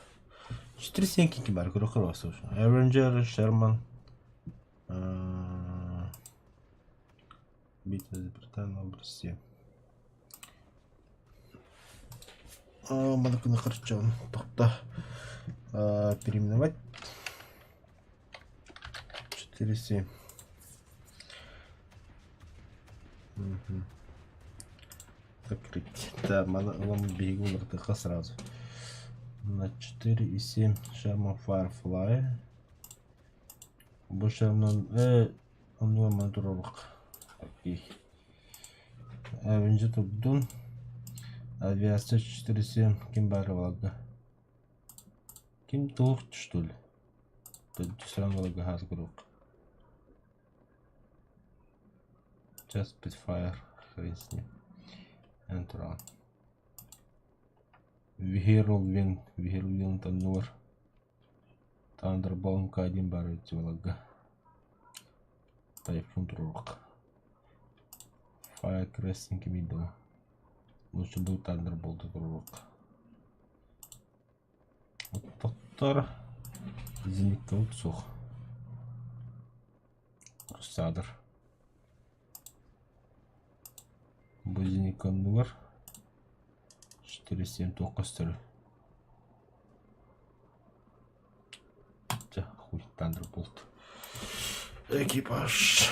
4,7 кинки бар. Крохорова, слушай. Эвенджер, Шерман. Битва за Британию, номер 7. Манака на харчон. Тохта. Переименовать. 4,7. Закрыть. Да, лом бегу на сразу. На 4,7 Sherman Firefly. Bu Sherman он монтуролог. Окей. Авенджер Тубдун. Авиация 4-7. Ким бары валга? Ким толк, что ли? Тут срам валга хаз групп. Just Spitfire. Хрен с ним. Энтран. Вихерлвин Таннур. Thunderbolt К1 бары валга. Тайфун Трук. Fire Cresting Middle. Лучше был Thunderbolt Трук. Тоттар. Зеникаут сух. Русадр. Бузиникануар. 4-7 токостер. Хуй, Thunderbolt. Экипаж.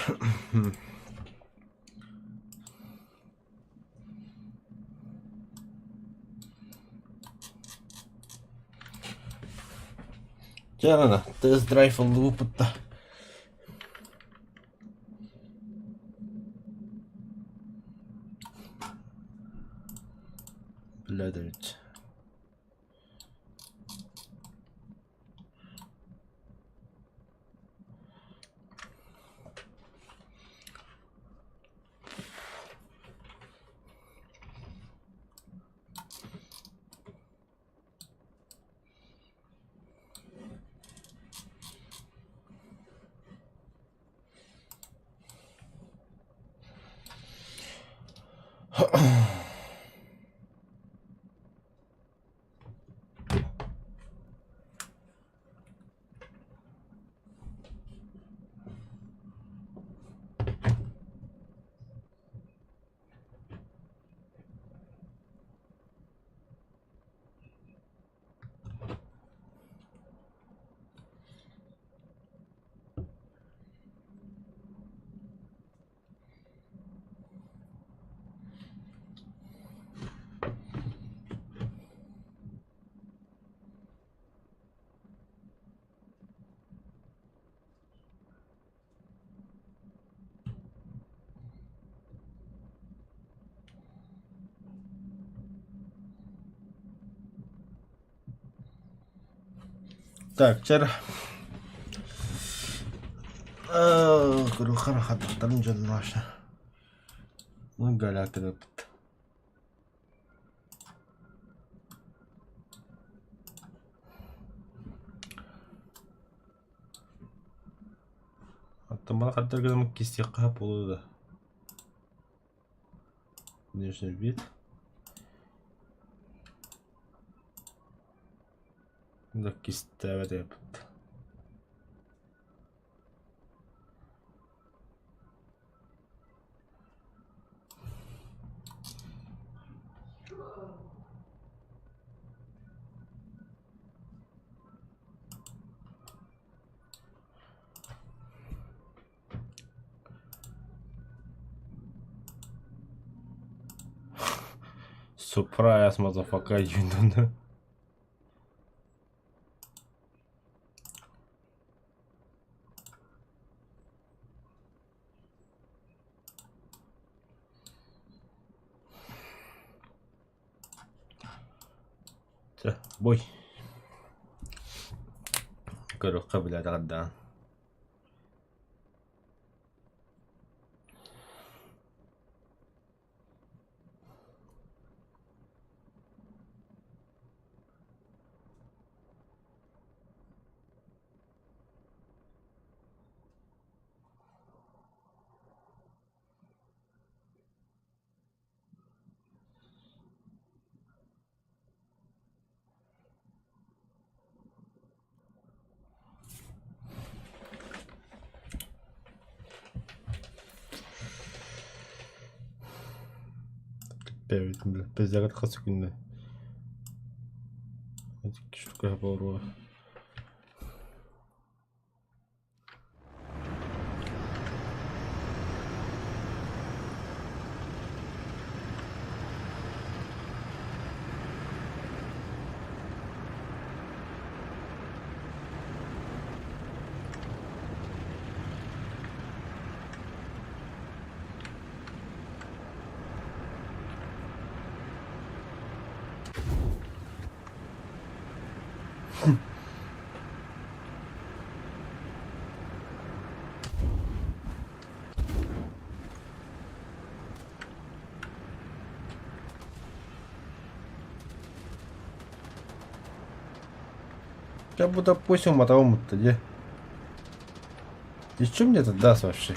Тяна, тест-драйв опыта. Блядь. Так, чар. Крухан хаттарын жолноша. Ну галактер. Аттамал хаттарга кистек кап болду да. Внешний вид. Да кистеве деп. Surprise, motherfucker, you know. Бой. Короче, قبل أتغدى. Пиздец, как секунды. Это штука была. Я бы, допустим, мотовому-то, где? И что мне это даст вообще?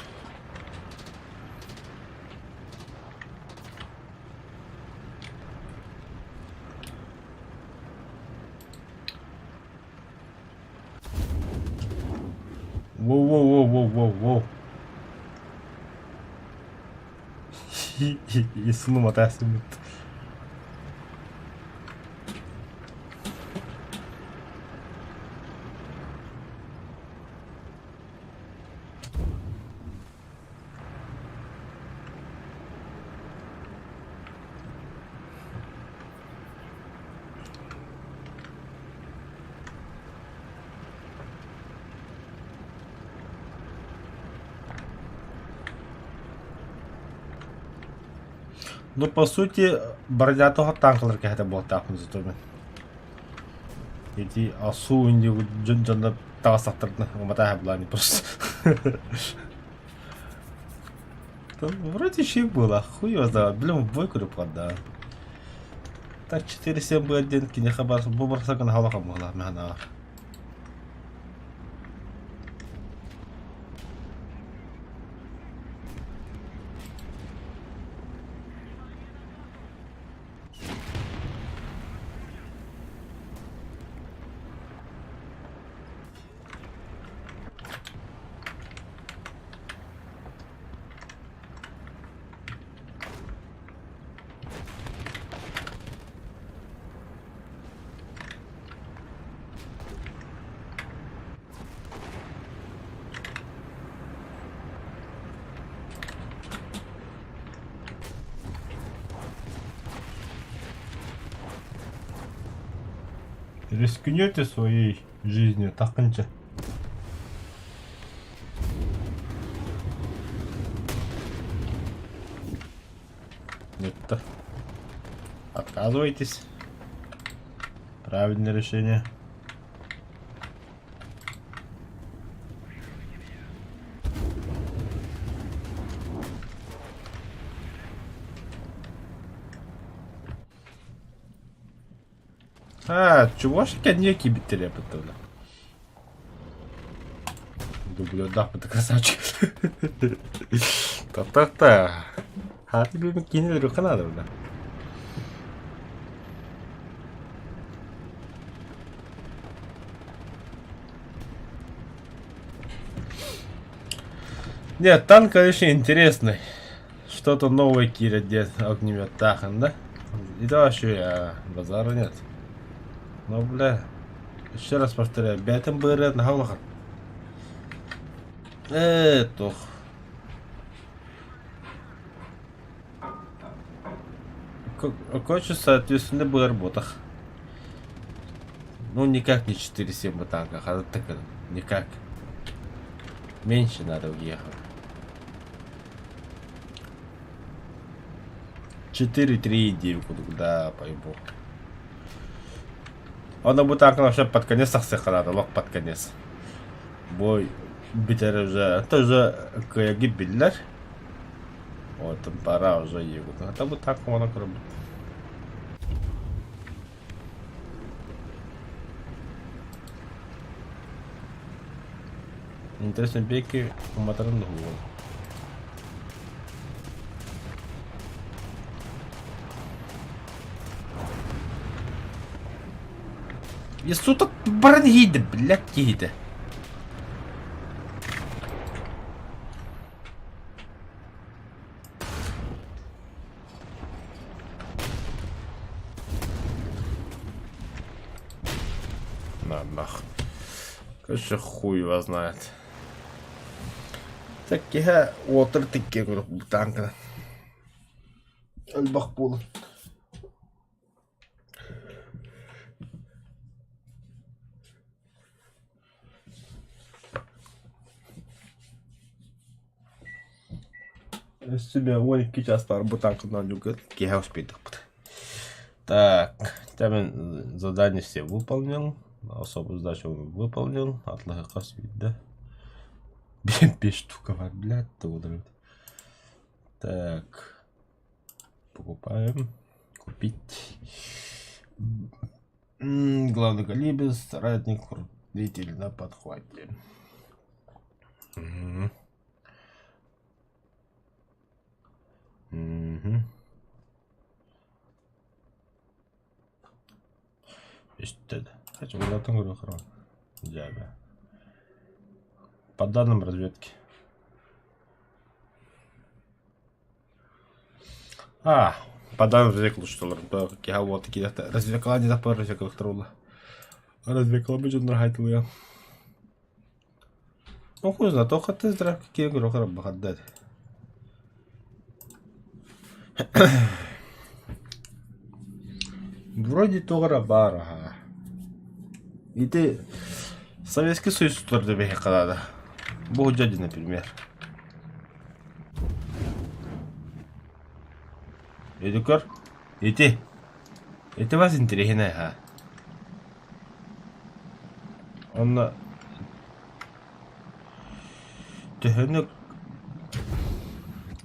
Воу-воу-воу-воу-воу-воу. И сunu мотасың. Ну, по сути, бородятого танкалар кәһәтә болтақмыз зато. Эти асу инде жонда тағасақтырды. Омата хаблани просто. Вроде щит было, хуй его знает. Блин, в бой курю да. Так 4-7 бы один кине хабар, бубарса гана халаха могла механа. Рискнете своей жизнью, такынча. Нет-то. Отказывайтесь. Правильное решение. Чего ж коньяки биттере потом? Думаю, да, это красавчик. Та-та-та. А ты бы кинул рука надо, да? Нет, танк, конечно, интересный. Что-то новое Кира делает огнемет Тахан, да? И да вообще базара нет. Ну, бля. Еще раз повторяю, бятым бырет на хавлахар. Тух. Короче, соответственно, бы работах. Ну, никак не 4-7 в танках, а так никак. Меньше надо уехать. 4-3-9, куда поебу. Он бы танк вообще под конец надо, лох под конец. Бой битер уже, тоже гибель. Вот, пора уже ехать. Это бы так он работает. Интересно, беки у моторного. И суток броньиды, блядь, какие-то. На нах. Конечно, хуй его знает. Такие отр такие танка. Альбахпул. Себе вон час пар бутанку на люка, кига успеет. Так, там задание все выполнил, особую задачу выполнил, отлага свит, да? 5 штук, блядь, то ударит. Так, покупаем, купить. Главный калибр, соратник, крутитель на подхвате. Мгм. Мгм. İşte хочу вратом говорю охрана. Дяга. По данным разведки. По данным разведки лучше долларов. Да, какие вот такие развлекла не запор развлекла трудно. Развлекла бы что нравится я. Ну хуй знает, только ты здрав какие говорю охрана отдать. Вроде тоже бара. И ты Советский Союз турда бехе калады. Бу дяди, например. Эдикор? Эти? Это вас интересно, ха? Он төхөнөк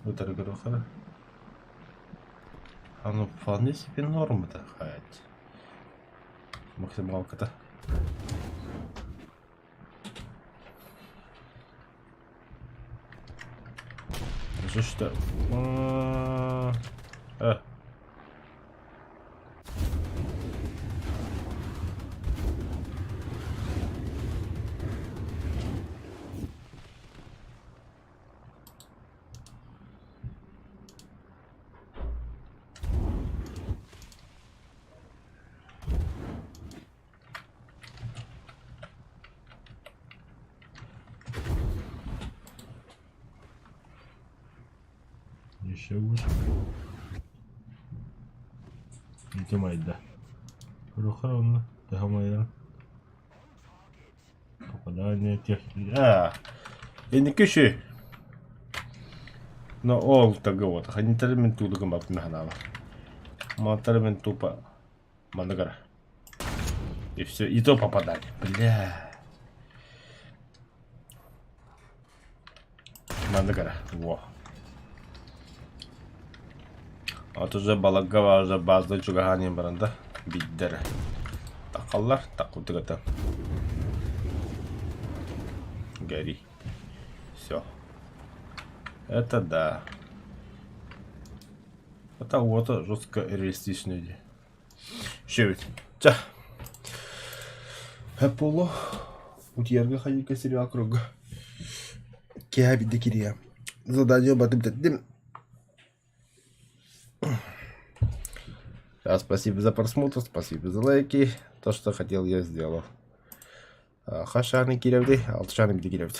өтөр гөрөхөр. Оно вполне себе норма, да, хать. Максималка-то. Что? Еще лучше. Иди майда. Рухаронно. Тахамайда. Попадание техники. Я не киши. Но ол того вот. Ханитармен туда гамбат механала. Матармен тупо. Мандагара. И все. И то попадали. Бля. Мандагара. Во. От уже балагава уже базда чугаганин баранда биддер. Такаллар такутыгата. Гори. Все. Это да. Это вот жестко реалистичный. Еще ведь. Ча. Эполо. У тебя ходить к сериалу круга. Киаби декирия. Задание батым. Спасибо за просмотр, спасибо за лайки. То, что хотел, я сделал. Хашаны киревды, алтышаны киревды.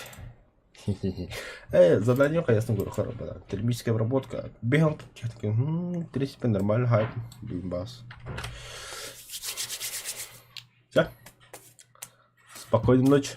Задание, конечно, говорю, хорошо. Термическая обработка. Бегал, в принципе, нормально хайп. Бимбас. Все. Спокойной ночи.